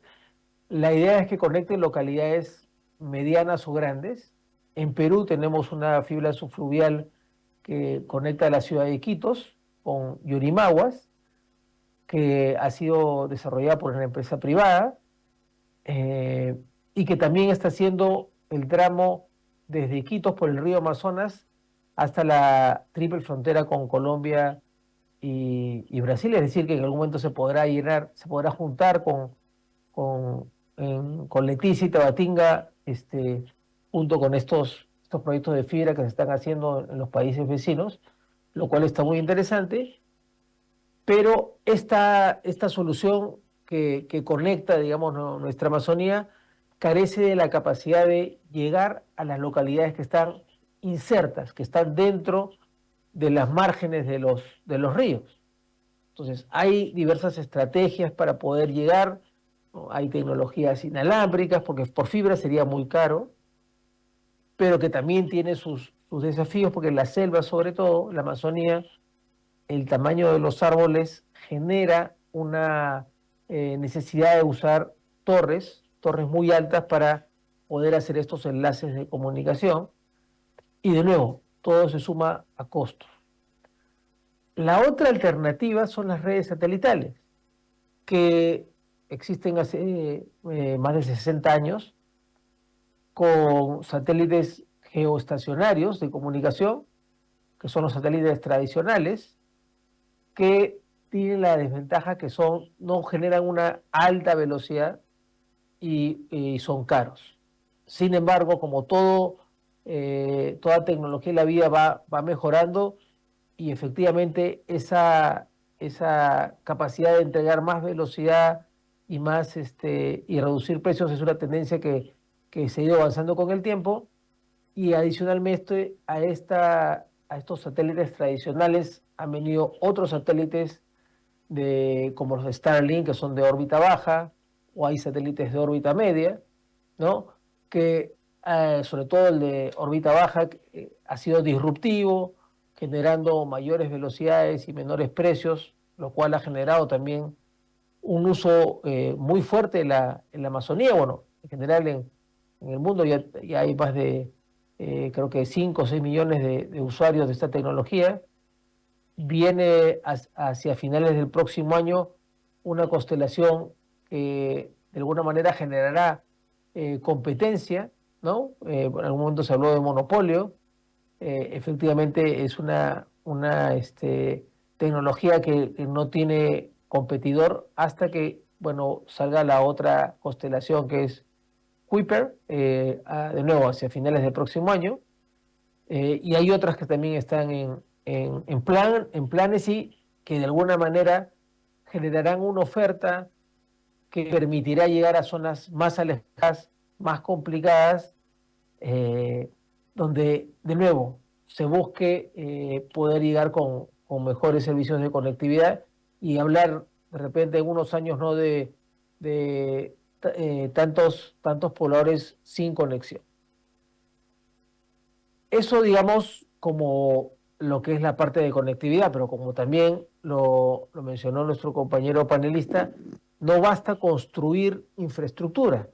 Speaker 5: La idea es que conecte localidades medianas o grandes. En Perú tenemos una fibra subfluvial que conecta la ciudad de Iquitos con Yurimaguas, que ha sido desarrollada por una empresa privada y que también está haciendo el tramo desde Iquitos por el río Amazonas hasta la triple frontera con Colombia y Brasil, es decir, que en algún momento se podrá juntar con Leticia y Tabatinga, junto con estos proyectos de fibra que se están haciendo en los países vecinos, lo cual está muy interesante. Pero esta solución que conecta, digamos, nuestra Amazonía carece de la capacidad de llegar a las localidades que están insertas, que están dentro de las márgenes de los ríos. Entonces, hay diversas estrategias para poder llegar, ¿no? Hay tecnologías inalámbricas, porque por fibra sería muy caro, pero que también tiene sus desafíos, porque en la selva, sobre todo, la Amazonía, el tamaño de los árboles genera una necesidad de usar torres muy altas para poder hacer estos enlaces de comunicación. Y de nuevo, todo se suma a costos. La otra alternativa son las redes satelitales, que existen hace más de 60 años, con satélites geoestacionarios de comunicación, que son los satélites tradicionales, que tienen la desventaja que no generan una alta velocidad y son caros. Sin embargo, como toda tecnología en la vida va mejorando, y efectivamente esa capacidad de entregar más velocidad y reducir precios es una tendencia que se ha ido avanzando con el tiempo. Y adicionalmente a estos satélites tradicionales han venido otros satélites como los de Starlink, que son de órbita baja, o hay satélites de órbita media, ¿no? Que sobre todo el de órbita baja ha sido disruptivo, generando mayores velocidades y menores precios, lo cual ha generado también un uso muy fuerte en la Amazonía. Bueno, en general en el mundo ya hay más de creo que 5 o 6 millones de usuarios de esta tecnología. Viene hacia finales del próximo año una constelación que de alguna manera generará competencia, ¿no? En algún momento se habló de monopolio. Efectivamente es una tecnología que no tiene competidor hasta que, bueno, salga la otra constelación, que es Kuiper, de nuevo hacia finales del próximo año. Y hay otras que también están en planes, y que de alguna manera generarán una oferta que permitirá llegar a zonas más alejadas, más complicadas, donde de nuevo se busque poder llegar con mejores servicios de conectividad, y hablar de repente en unos años no de tantos pobladores sin conexión. Eso, digamos, como lo que es la parte de conectividad, pero como también lo mencionó nuestro compañero panelista, no basta construir infraestructura,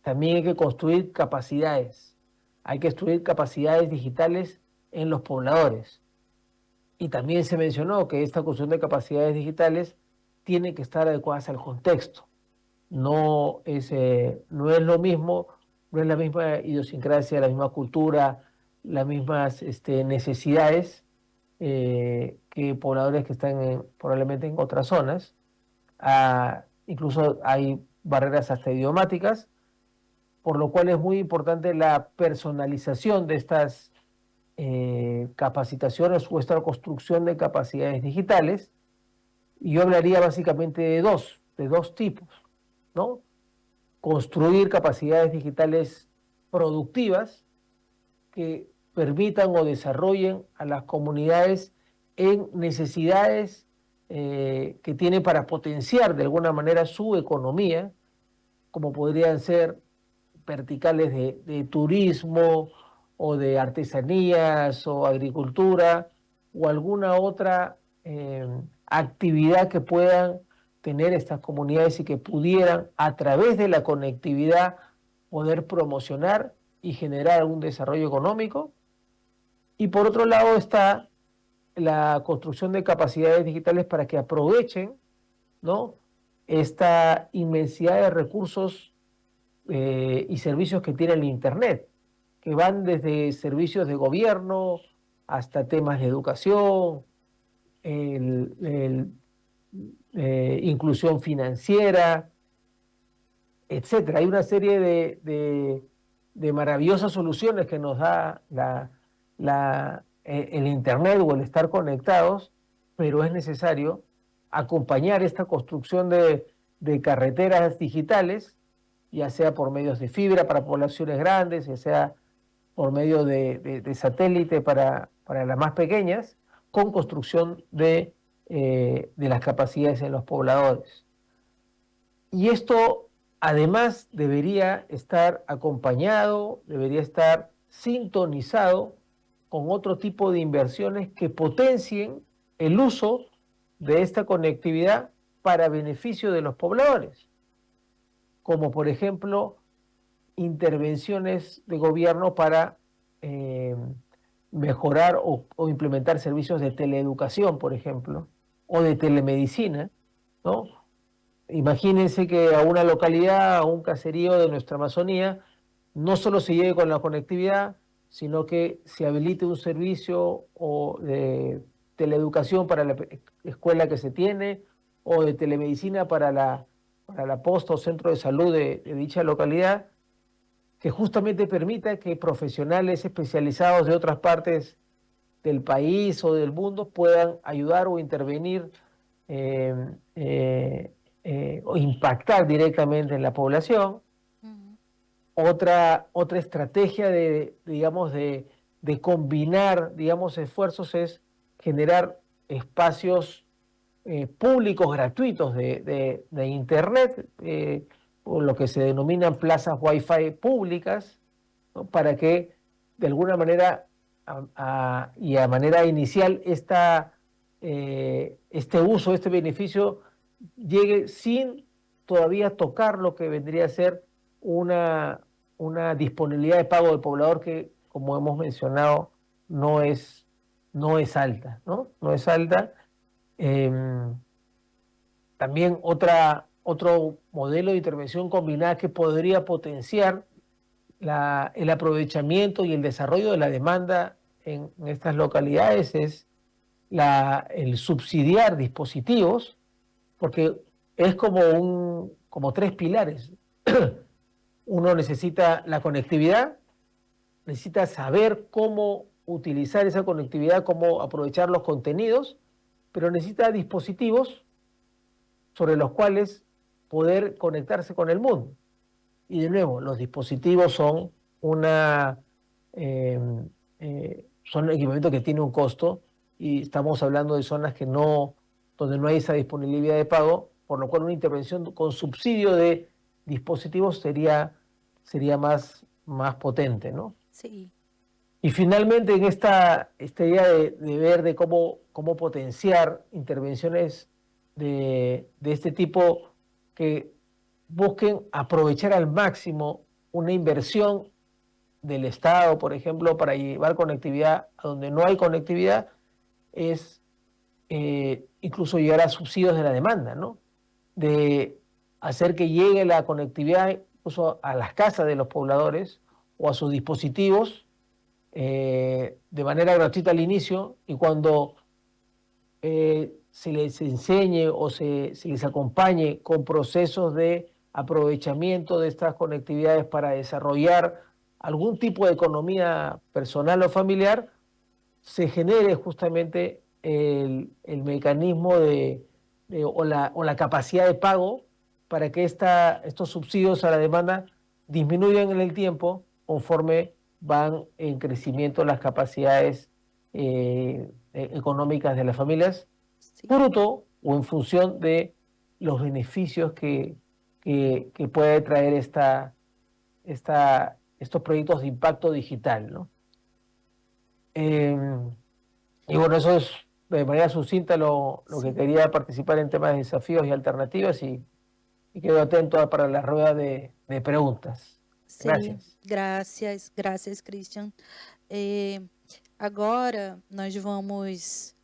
Speaker 5: también hay que construir capacidades. Hay que construir capacidades digitales en los pobladores. Y también se mencionó que esta construcción de capacidades digitales tiene que estar adecuadas al contexto. No es lo mismo, no es la misma idiosincrasia, la misma cultura, las mismas necesidades que pobladores que están probablemente en otras zonas. Incluso hay barreras hasta idiomáticas, por lo cual es muy importante la personalización de estas capacitaciones o esta construcción de capacidades digitales. Y yo hablaría básicamente de dos tipos, ¿no? Construir capacidades digitales productivas que permitan o desarrollen a las comunidades en necesidades que tienen para potenciar de alguna manera su economía, como podrían ser verticales de turismo o de artesanías o agricultura o alguna otra actividad que puedan tener estas comunidades y que pudieran a través de la conectividad poder promocionar y generar un desarrollo económico. Y por otro lado está la construcción de capacidades digitales para que aprovechen, ¿no?, esta inmensidad de recursos y servicios que tiene el Internet, que van desde servicios de gobierno hasta temas de educación, inclusión financiera, etcétera. Hay una serie de maravillosas soluciones que nos da el Internet o el estar conectados, pero es necesario acompañar esta construcción de carreteras digitales, ya sea por medios de fibra para poblaciones grandes, ya sea por medio de satélite para las más pequeñas, con construcción de las capacidades en los pobladores. Y esto además debería estar acompañado, debería estar sintonizado con otro tipo de inversiones que potencien el uso de esta conectividad para beneficio de los pobladores, como por ejemplo intervenciones de gobierno para mejorar o implementar servicios de teleeducación, por ejemplo, o de telemedicina, ¿no? Imagínense que a una localidad, a un caserío de nuestra Amazonía, no solo se llegue con la conectividad, sino que se habilite un servicio o de teleeducación para la escuela que se tiene, o de telemedicina para la posta o centro de salud de dicha localidad, que justamente permita que profesionales especializados de otras partes del país o del mundo puedan ayudar o intervenir o impactar directamente en la población. Otra estrategia digamos, de combinar, digamos, esfuerzos es generar espacios públicos gratuitos de Internet, o lo que se denominan plazas Wi-Fi públicas, ¿no?, para que de alguna manera y a manera inicial este uso, este beneficio llegue sin todavía tocar lo que vendría a ser una disponibilidad de pago del poblador que, como hemos mencionado, no es alta, ¿no? No es alta. También otro modelo de intervención combinada que podría potenciar el aprovechamiento y el desarrollo de la demanda en estas localidades es el subsidiar dispositivos, porque es como tres pilares. Uno necesita la conectividad, necesita saber cómo utilizar esa conectividad, cómo aprovechar los contenidos, pero necesita dispositivos sobre los cuales poder conectarse con el mundo. Y de nuevo, los dispositivos son son un equipamiento que tiene un costo, y estamos hablando de zonas donde no hay esa disponibilidad de pago, por lo cual una intervención con subsidio de dispositivos sería más potente, ¿no?
Speaker 1: Sí.
Speaker 5: Y finalmente, en esta idea de ver de cómo potenciar intervenciones de este tipo que busquen aprovechar al máximo una inversión del Estado, por ejemplo, para llevar conectividad a donde no hay conectividad, es incluso llegar a subsidios de la demanda, ¿no? De hacer que llegue la conectividad incluso a las casas de los pobladores o a sus dispositivos de manera gratuita al inicio, y cuando se les enseñe o se les acompañe con procesos de aprovechamiento de estas conectividades para desarrollar algún tipo de economía personal o familiar, se genere justamente el mecanismo o la capacidad de pago para que estos subsidios a la demanda disminuyan en el tiempo conforme van en crecimiento las capacidades económicas de las familias,
Speaker 1: Sí.
Speaker 5: fruto o en función de los beneficios que puede traer estos proyectos de impacto digital, ¿no? Y bueno, eso es de manera sucinta lo que quería participar en temas de desafíos y alternativas, y quedo atento para la rueda de preguntas.
Speaker 1: Sí,
Speaker 5: Gracias.
Speaker 1: gracias, Cristian. Agora nós vamos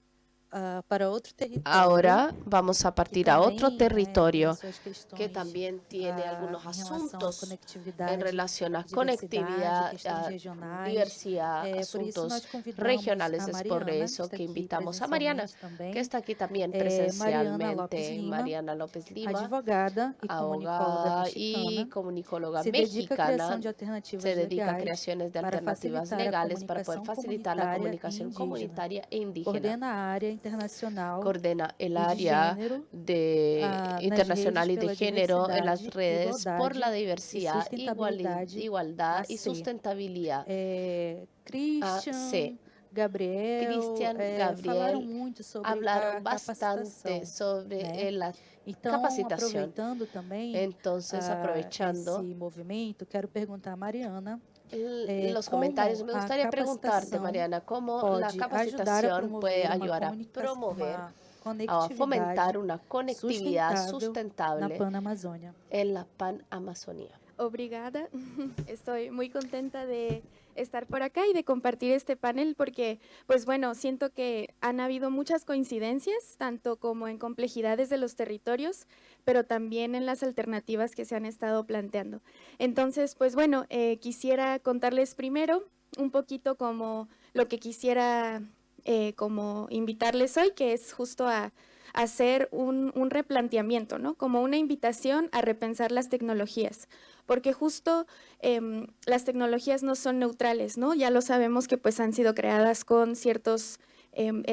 Speaker 1: para outro território.
Speaker 3: Ahora vamos a
Speaker 1: que
Speaker 3: partir a otro
Speaker 1: também,
Speaker 3: territorio
Speaker 1: tem suas
Speaker 3: que
Speaker 1: questões
Speaker 3: también tiene algunos
Speaker 1: em relação à
Speaker 3: asuntos
Speaker 1: conectividade,
Speaker 3: en relación a
Speaker 1: diversidade,
Speaker 3: conectividad,
Speaker 1: questões
Speaker 3: a
Speaker 1: regionais.
Speaker 3: diversidad,
Speaker 1: Por isso
Speaker 3: asuntos
Speaker 1: nós convidamos
Speaker 3: regionales.
Speaker 1: a
Speaker 3: Es por
Speaker 1: Mariana,
Speaker 3: eso
Speaker 1: está
Speaker 3: que
Speaker 1: aqui
Speaker 3: invitamos a Mariana,
Speaker 1: presencialmente também,
Speaker 3: que está aquí también
Speaker 1: Mariana Lopes
Speaker 3: presencialmente,
Speaker 1: Lima,
Speaker 3: Mariana López Lima,
Speaker 1: advogada e comunicóloga
Speaker 3: abogada y
Speaker 1: mexicana,
Speaker 3: comunicóloga
Speaker 1: se dedica à criação
Speaker 3: mexicana,
Speaker 1: de alternativas
Speaker 3: se dedica a
Speaker 1: legais
Speaker 3: creaciones de
Speaker 1: para
Speaker 3: alternativas
Speaker 1: facilitar a
Speaker 3: legales para poder
Speaker 1: comunicação
Speaker 3: facilitar la
Speaker 1: comunitária e
Speaker 3: comunicación
Speaker 1: indígena.
Speaker 3: comunitaria e indígena.
Speaker 1: Coordena a área internacional
Speaker 3: Coordena el
Speaker 1: e de
Speaker 3: área
Speaker 1: gênero
Speaker 3: de
Speaker 1: nas
Speaker 3: internacional y
Speaker 1: redes
Speaker 3: de
Speaker 1: pela
Speaker 3: género en las
Speaker 1: diversidade,
Speaker 3: redes por la
Speaker 1: igualdade e
Speaker 3: diversidad,
Speaker 1: sustentabilidade
Speaker 3: igualdad y
Speaker 1: AC.
Speaker 3: sustentabilidad.
Speaker 1: Christian, Gabriel,
Speaker 3: Cristian,
Speaker 1: falaram
Speaker 3: Gabriel
Speaker 1: muito sobre a
Speaker 3: hablaron
Speaker 1: capacitação,
Speaker 3: bastante sobre
Speaker 1: né?
Speaker 3: la
Speaker 1: Então,
Speaker 3: capacitación.
Speaker 1: aproveitando também
Speaker 3: Entonces, aprovechando
Speaker 1: esse movimento, quero perguntar a Mariana
Speaker 3: los
Speaker 1: como
Speaker 3: comentarios, me
Speaker 1: a
Speaker 3: gustaría preguntarte,
Speaker 1: capacitação
Speaker 3: Mariana, cómo la
Speaker 1: pode ajudar a
Speaker 3: capacitación puede
Speaker 1: promover uma
Speaker 3: ayudar a
Speaker 1: comunicação,
Speaker 3: promover,
Speaker 1: uma
Speaker 3: a fomentar
Speaker 1: conectividade
Speaker 3: una conectividad
Speaker 1: sustentável na
Speaker 3: sustentable
Speaker 1: Pan-Amazônia.
Speaker 3: en la Pan-Amazonía.
Speaker 6: Obrigada. Estoy muy contenta de estar por acá y de compartir este panel porque, pues bueno, siento que han habido muchas coincidencias, tanto como en complejidades de los territorios, pero también en las alternativas que se han estado planteando. Entonces, pues bueno, quisiera contarles primero un poquito como lo que quisiera como invitarles hoy, que es justo a hacer un replanteamiento, ¿no? Como una invitación a repensar las tecnologías, porque justo las tecnologías no son neutrales, ¿no? Ya lo sabemos que pues han sido creadas con ciertos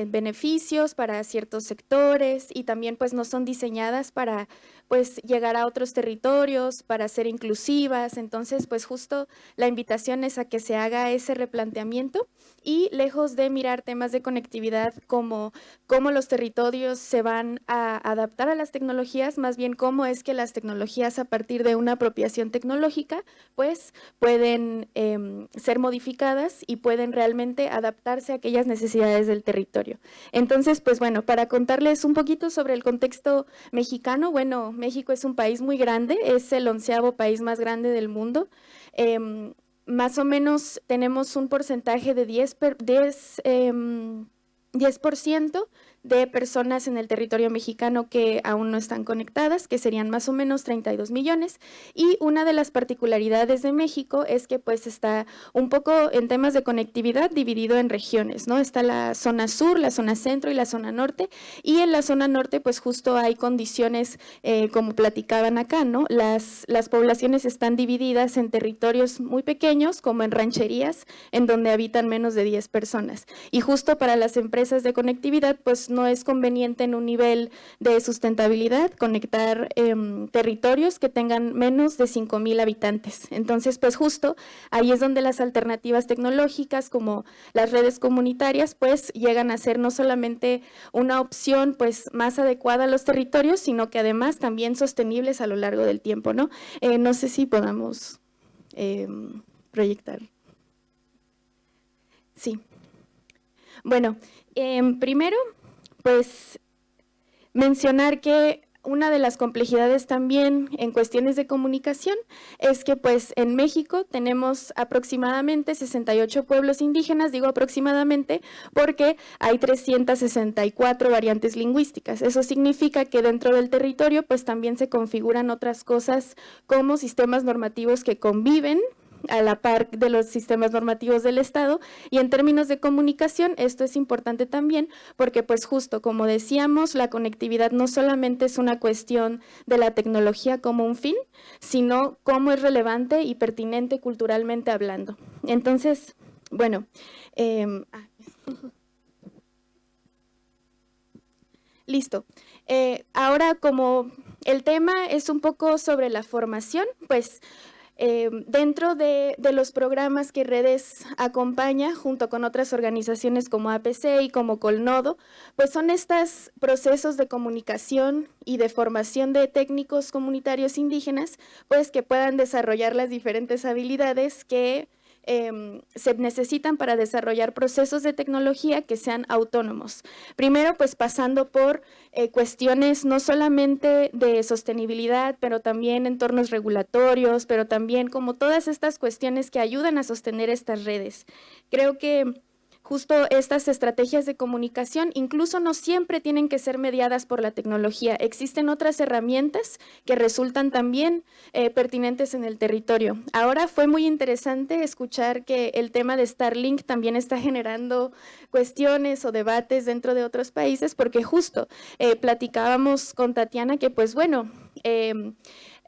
Speaker 6: beneficios para ciertos sectores y también pues no son diseñadas para pues llegar a otros territorios, para ser inclusivas. Entonces pues justo la invitación es a que se haga ese replanteamiento y lejos de mirar temas de conectividad como cómo los territorios se van a adaptar a las tecnologías, más bien cómo es que las tecnologías a partir de una apropiación tecnológica pues pueden ser modificadas y pueden realmente adaptarse a aquellas necesidades del territorio. Entonces, pues bueno, para contarles un poquito sobre el contexto mexicano, bueno, México es un país muy grande, es el 11º país más grande del mundo. Más o menos tenemos un porcentaje de 10% de personas en el territorio mexicano que aún no están conectadas, que serían más o menos 32 millones. Y una de las particularidades de México es que pues está un poco en temas de conectividad dividido en regiones, ¿no? Está la zona sur, la zona centro y la zona norte. Y en la zona norte pues justo hay condiciones como platicaban acá, ¿no? Las poblaciones están divididas en territorios muy pequeños, como en rancherías, en donde habitan menos de 10 personas. Y justo para las empresas de conectividad pues no es conveniente en un nivel de sustentabilidad conectar territorios que tengan menos de 5,000 habitantes. Entonces, pues justo ahí es donde las alternativas tecnológicas como las redes comunitarias pues llegan a ser no solamente una opción pues más adecuada a los territorios, sino que además también sostenibles a lo largo del tiempo, ¿no? No sé si podamos proyectar. Sí. Bueno, primero, pues mencionar que una de las complejidades también en cuestiones de comunicación es que pues en México tenemos aproximadamente 68 pueblos indígenas, digo aproximadamente porque hay 364 variantes lingüísticas. Eso significa que dentro del territorio pues también se configuran otras cosas como sistemas normativos que conviven a la par de los sistemas normativos del Estado, y en términos de comunicación esto es importante también porque pues justo como decíamos la conectividad no solamente es una cuestión de la tecnología como un fin, sino cómo es relevante y pertinente culturalmente hablando. Entonces, bueno, listo. Ahora como el tema es un poco sobre la formación, pues dentro de los programas que Redes acompaña junto con otras organizaciones como APC y como Colnodo, pues son estos procesos de comunicación y de formación de técnicos comunitarios indígenas, pues que puedan desarrollar las diferentes habilidades que se necesitan para desarrollar procesos de tecnología que sean autónomos. Primero, pues pasando por cuestiones no solamente de sostenibilidad, pero también entornos regulatorios, pero también como todas estas cuestiones que ayudan a sostener estas redes. Creo que justo estas estrategias de comunicación incluso no siempre tienen que ser mediadas por la tecnología. Existen otras herramientas que resultan también pertinentes en el territorio. Ahora fue muy interesante escuchar que el tema de Starlink también está generando cuestiones o debates dentro de otros países, porque justo platicábamos con Tatiana que pues bueno,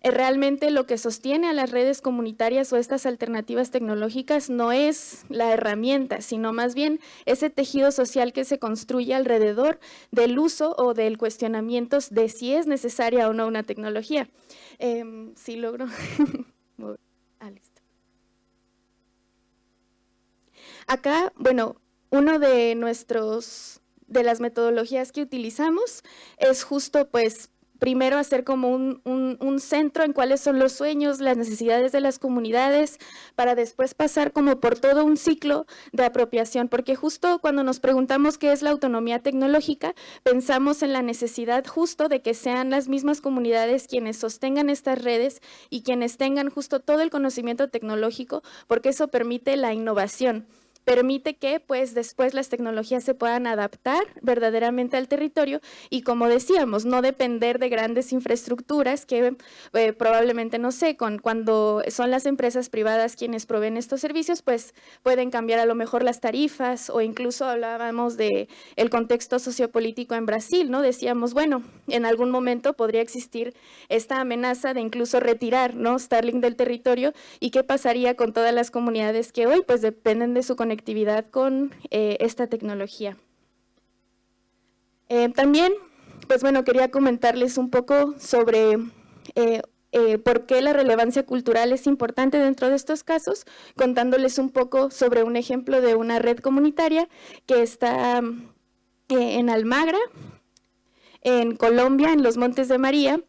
Speaker 6: realmente lo que sostiene a las redes comunitarias o estas alternativas tecnológicas no es la herramienta, sino más bien ese tejido social que se construye alrededor del uso o del cuestionamiento de si es necesaria o no una tecnología. Sí logro. Listo. Acá, bueno, uno de las metodologías que utilizamos es justo pues primero hacer como un centro en cuáles son los sueños, las necesidades de las comunidades, para después pasar como por todo un ciclo de apropiación, porque justo cuando nos preguntamos qué es la autonomía tecnológica, pensamos en la necesidad justo de que sean las mismas comunidades quienes sostengan estas redes y quienes tengan justo todo el conocimiento tecnológico, porque eso permite la innovación. Permite que pues después las tecnologías se puedan adaptar verdaderamente al territorio y, como decíamos, no depender de grandes infraestructuras que probablemente, no sé, cuando son las empresas privadas quienes proveen estos servicios, pues pueden cambiar a lo mejor las tarifas, o incluso hablábamos de el contexto sociopolítico en Brasil, ¿no? Decíamos, bueno, en algún momento podría existir esta amenaza de incluso retirar, ¿no?, Starlink del territorio, y qué pasaría con todas las comunidades que hoy pues dependen de su conectividad con esta tecnología. También, pues bueno, quería comentarles un poco sobre por qué la relevancia cultural es importante dentro de estos casos, contándoles un poco sobre un ejemplo de una red comunitaria que está en Almagra, en Colombia, en los Montes de María.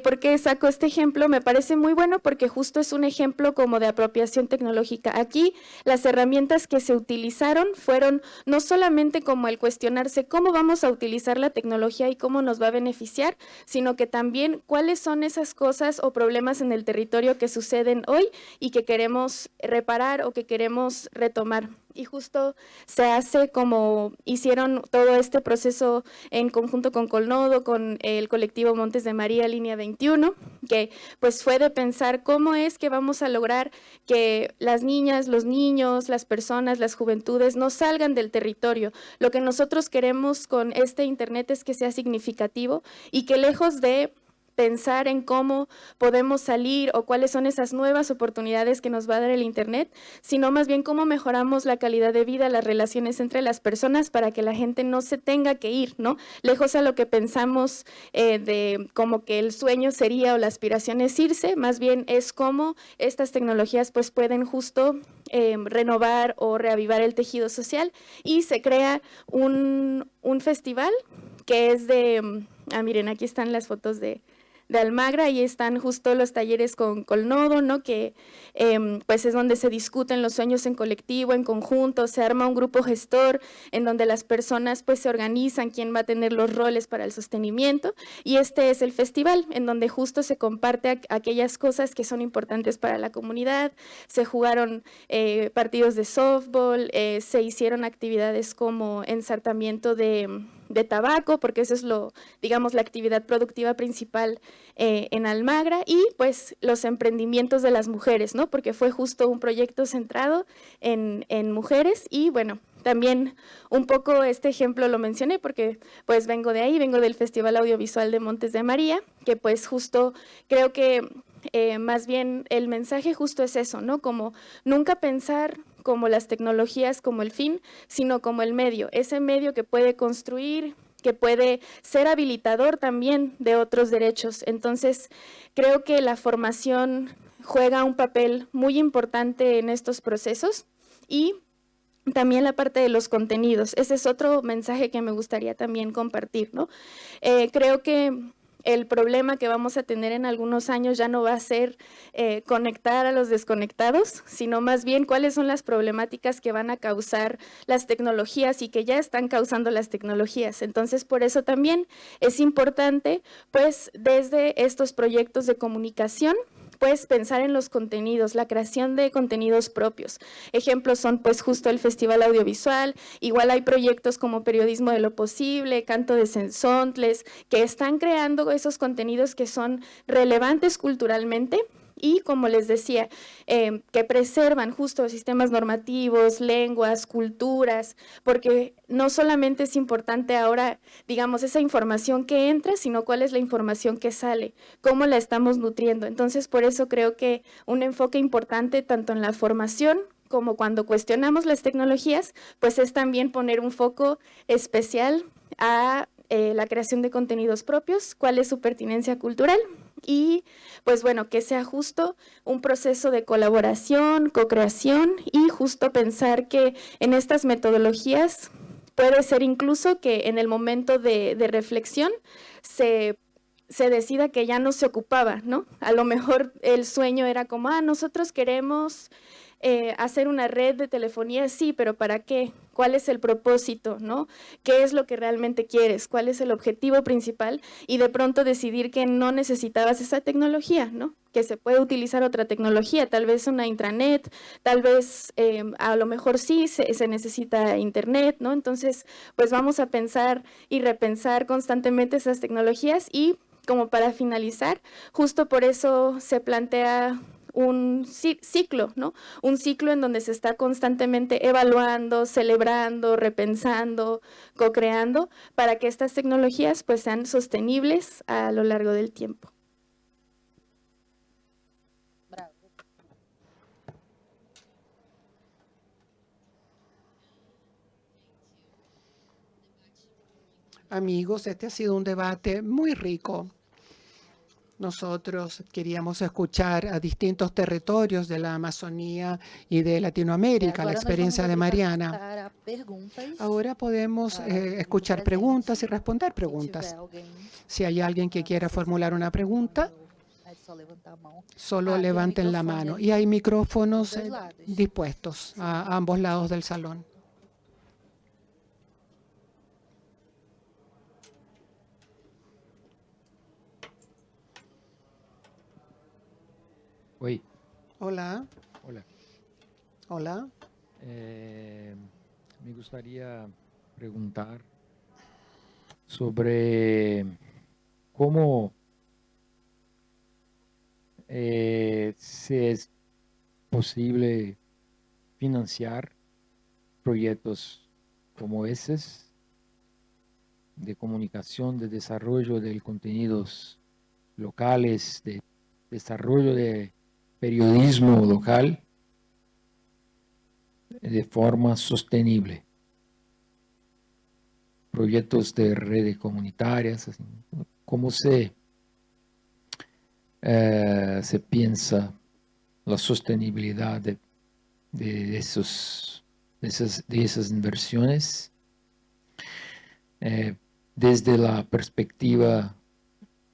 Speaker 6: ¿Por qué saco este ejemplo? Me parece muy bueno porque justo es un ejemplo como de apropiación tecnológica. Aquí las herramientas que se utilizaron fueron no solamente como el cuestionarse cómo vamos a utilizar la tecnología y cómo nos va a beneficiar, sino que también cuáles son esas cosas o problemas en el territorio que suceden hoy y que queremos reparar o que queremos retomar. Y justo se hace como hicieron todo este proceso en conjunto con Colnodo, con el colectivo Montes de María, Línea 21, que pues fue de pensar cómo es que vamos a lograr que las niñas, los niños, las personas, las juventudes no salgan del territorio. Lo que nosotros queremos con este Internet es que sea significativo y que, lejos de pensar en cómo podemos salir o cuáles son esas nuevas oportunidades que nos va a dar el Internet, sino más bien cómo mejoramos la calidad de vida, las relaciones entre las personas para que la gente no se tenga que ir, ¿no? Lejos a lo que pensamos de como que el sueño sería o la aspiración es irse, más bien es cómo estas tecnologías pues pueden justo renovar o reavivar el tejido social, y se crea un festival que es de, miren, aquí están las fotos de Almagra, y están justo los talleres con Colnodo, ¿no?, que pues es donde se discuten los sueños en colectivo, en conjunto, se arma un grupo gestor en donde las personas pues se organizan quién va a tener los roles para el sostenimiento, y este es el festival en donde justo se comparte aquellas cosas que son importantes para la comunidad. Se jugaron partidos de softball, se hicieron actividades como ensartamiento de tabaco, porque eso es digamos, la actividad productiva principal en Almagra, y pues los emprendimientos de las mujeres, ¿no?, porque fue justo un proyecto centrado en mujeres. Y bueno, también un poco este ejemplo lo mencioné porque pues vengo de ahí, vengo del Festival Audiovisual de Montes de María, que pues justo creo que más bien el mensaje justo es eso, ¿no?, como nunca pensar como las tecnologías como el fin, sino como el medio, ese medio que puede construir, que puede ser habilitador también de otros derechos. Entonces, creo que la formación juega un papel muy importante en estos procesos, y también la parte de los contenidos. Ese es otro mensaje que me gustaría también compartir, ¿no? Creo que el problema que vamos a tener en algunos años ya no va a ser conectar a los desconectados, sino más bien cuáles son las problemáticas que van a causar las tecnologías y que ya están causando las tecnologías. Entonces, por eso también es importante, pues, desde estos proyectos de comunicación, pues pensar en los contenidos, la creación de contenidos propios. Ejemplos son pues justo el Festival Audiovisual, igual hay proyectos como Periodismo de lo Posible, Canto de Sensontles, que están creando esos contenidos que son relevantes culturalmente y, como les decía, que preservan justo sistemas normativos, lenguas, culturas, porque no solamente es importante ahora, digamos, esa información que entra, sino cuál es la información que sale, cómo la estamos nutriendo. Entonces, por eso creo que un enfoque importante tanto en la formación como cuando cuestionamos las tecnologías, pues es también poner un foco especial a la creación de contenidos propios, cuál es su pertinencia cultural y pues bueno, que sea justo un proceso de colaboración, co-creación y justo pensar que en estas metodologías puede ser incluso que en el momento de reflexión se decida que ya no se ocupaba, ¿no? A lo mejor el sueño era como, nosotros queremos hacer una red de telefonía, sí, pero ¿para qué? ¿Cuál es el propósito, no? ¿Qué es lo que realmente quieres? ¿Cuál es el objetivo principal? Y de pronto decidir que no necesitabas esa tecnología, ¿no? Que se puede utilizar otra tecnología, tal vez una intranet, tal vez a lo mejor sí se necesita internet, ¿no? Entonces, pues vamos a pensar y repensar constantemente esas tecnologías y como para finalizar, justo por eso se plantea un ciclo, ¿no? Un ciclo en donde se está constantemente evaluando, celebrando, repensando, co-creando, para que estas tecnologías pues sean sostenibles a lo largo del tiempo.
Speaker 1: Bravo.
Speaker 2: Amigos, este ha sido un debate muy rico. Nosotros queríamos escuchar a distintos territorios de la Amazonía y de Latinoamérica, la experiencia de Mariana. Ahora podemos escuchar preguntas y responder preguntas. Si hay alguien que quiera formular una pregunta, solo levanten la mano. Y hay micrófonos dispuestos a ambos lados del salón.
Speaker 7: Oi,
Speaker 2: Hola.
Speaker 7: hola.
Speaker 2: Hola.
Speaker 7: Me gustaría preguntar sobre cómo se es posible financiar proyectos como esos de comunicación, de desarrollo de contenidos locales, de desarrollo de periodismo local de forma sostenible. Proyectos de redes comunitarias, así, ¿cómo se piensa la sostenibilidad de esas inversiones desde la perspectiva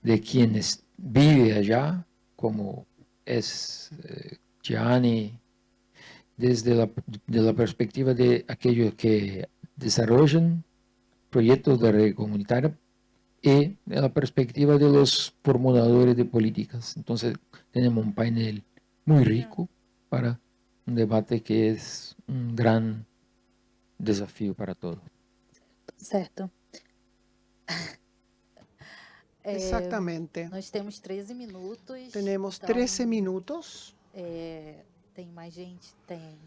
Speaker 7: de quienes viven allá, como es Gianni, desde la perspectiva de aquellos que desarrollan proyectos de red comunitaria y de la perspectiva de los formuladores de políticas. Entonces tenemos un panel muy rico para un debate que es un gran desafío para todos.
Speaker 1: Certo.
Speaker 2: Exactamente.
Speaker 1: Nós temos 13 minutos.
Speaker 2: Tenemos
Speaker 1: então,
Speaker 2: 13 minutos.
Speaker 1: Tem mais gente? Tem.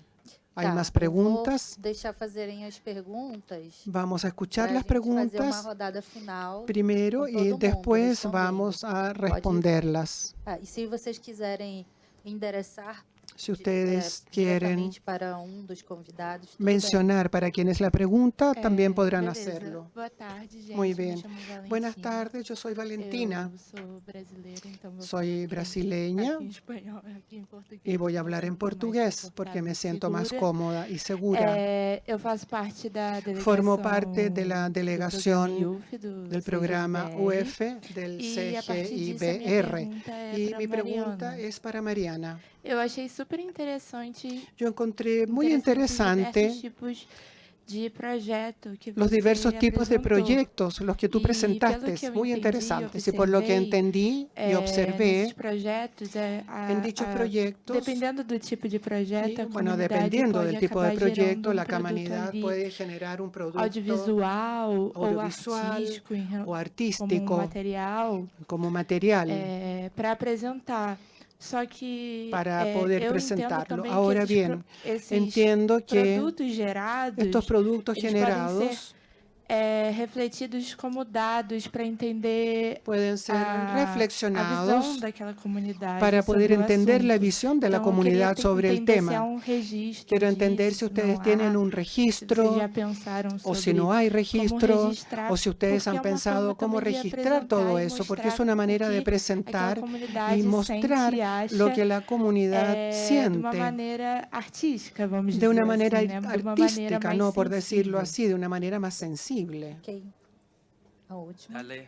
Speaker 2: Hay
Speaker 1: Tá,
Speaker 2: más
Speaker 1: eu
Speaker 2: preguntas.
Speaker 1: vou deixar fazerem as perguntas.
Speaker 2: Vamos a escuchar
Speaker 1: pra
Speaker 2: las
Speaker 1: gente fazer uma
Speaker 2: preguntas
Speaker 1: rodada final
Speaker 2: primero
Speaker 1: com todo
Speaker 2: y
Speaker 1: mundo
Speaker 2: después
Speaker 1: respondendo.
Speaker 2: vamos a responderlas.
Speaker 1: E se vocês quiserem endereçar
Speaker 2: Si ustedes quieren
Speaker 1: diretamente para dos convidados, tudo
Speaker 2: mencionar para quien es la pregunta, también podrán
Speaker 8: beleza.
Speaker 2: hacerlo.
Speaker 8: Boa tarde, gente.
Speaker 2: Muy
Speaker 8: Me
Speaker 2: bien.
Speaker 8: chamo Valentina.
Speaker 2: Buenas tardes, yo soy Valentina.
Speaker 8: Eu sou brasileira, então vou
Speaker 2: Soy
Speaker 8: falar
Speaker 2: brasileña
Speaker 8: aqui em espanhol, aqui em português.
Speaker 2: y voy a hablar en
Speaker 8: me sinto mais
Speaker 2: portugués porque me
Speaker 8: confortável e
Speaker 2: siento más
Speaker 8: segura.
Speaker 2: cómoda y segura.
Speaker 8: Eu faço parte da delegação
Speaker 2: Formo parte de la
Speaker 8: do
Speaker 2: delegación
Speaker 8: programa IUF, do
Speaker 2: del programa
Speaker 8: CGIBR,
Speaker 2: UF del
Speaker 8: e a partir disso, a minha
Speaker 2: CGIBR.
Speaker 8: pergunta é
Speaker 2: Y
Speaker 8: pra
Speaker 2: mi pregunta
Speaker 8: Mariana.
Speaker 2: es para Mariana.
Speaker 8: Eu achei super interessante
Speaker 2: Yo encontré muy
Speaker 8: diversos
Speaker 2: interesante
Speaker 8: tipos de projeto que
Speaker 2: los
Speaker 8: você
Speaker 2: diversos tipos de
Speaker 8: apresentou.
Speaker 2: proyectos, los que tú
Speaker 8: Y pelo
Speaker 2: presentaste,
Speaker 8: que eu
Speaker 2: muy
Speaker 8: entendi,
Speaker 2: interesantes. Y por lo que
Speaker 8: observei,
Speaker 2: entendí y
Speaker 8: nesses
Speaker 2: observé,
Speaker 8: projetos,
Speaker 2: en dichos proyectos,
Speaker 8: dependendo do tipo de projeto,
Speaker 2: y,
Speaker 8: a
Speaker 2: bueno,
Speaker 8: comunidade
Speaker 2: dependiendo
Speaker 8: pode
Speaker 2: del tipo de
Speaker 8: acabar gerando
Speaker 2: proyecto, la
Speaker 8: produto
Speaker 2: comunidad
Speaker 8: ali
Speaker 2: puede generar un producto
Speaker 8: audiovisual ou
Speaker 2: audiovisual
Speaker 8: artístico
Speaker 2: o
Speaker 8: como
Speaker 2: artístico
Speaker 8: material
Speaker 2: como material
Speaker 8: para apresentar. Só que
Speaker 2: para poder
Speaker 8: eu entendo
Speaker 2: presentarlo.
Speaker 8: também
Speaker 2: Ahora
Speaker 8: que
Speaker 2: bien,
Speaker 8: esses
Speaker 2: entiendo que
Speaker 8: produtos gerados,
Speaker 2: estos productos
Speaker 8: eles podem ser
Speaker 2: generados
Speaker 8: refletidos como dados para entender
Speaker 2: pueden ser
Speaker 8: a visão
Speaker 2: reflexionados
Speaker 8: daquela comunidade
Speaker 2: para poder
Speaker 8: sobre o
Speaker 2: entender la
Speaker 8: assunto.
Speaker 2: visión de la
Speaker 8: Então, eu queria
Speaker 2: comunidad sobre el
Speaker 8: entender se há
Speaker 2: tema.
Speaker 8: registro
Speaker 2: Quiero entender
Speaker 8: disso,
Speaker 2: si
Speaker 8: se
Speaker 2: ustedes
Speaker 8: não
Speaker 2: tienen
Speaker 8: há,
Speaker 2: un
Speaker 8: se
Speaker 2: registro
Speaker 8: vocês já pensaram
Speaker 2: o si
Speaker 8: sobre
Speaker 2: no hay
Speaker 8: como
Speaker 2: registro
Speaker 8: registrar,
Speaker 2: o si ustedes
Speaker 8: porque
Speaker 2: han
Speaker 8: é uma forma
Speaker 2: pensado cómo
Speaker 8: também de
Speaker 2: registrar
Speaker 8: apresentar
Speaker 2: todo
Speaker 8: e
Speaker 2: eso, porque
Speaker 8: mostrar
Speaker 2: es una
Speaker 8: o
Speaker 2: manera de
Speaker 8: que
Speaker 2: presentar
Speaker 8: aquela comunidade
Speaker 2: y
Speaker 8: sente
Speaker 2: mostrar
Speaker 8: e
Speaker 2: lo
Speaker 8: acha
Speaker 2: que la comunidad
Speaker 8: de uma
Speaker 2: siente
Speaker 8: maneira artística, vamos
Speaker 2: de
Speaker 8: dizer
Speaker 2: una manera
Speaker 8: assim, né? De uma maneira
Speaker 2: artística,
Speaker 8: mais
Speaker 2: no por decirlo
Speaker 8: sensível.
Speaker 2: así, de una manera más sensible.
Speaker 1: Ok. A última.
Speaker 9: Dale.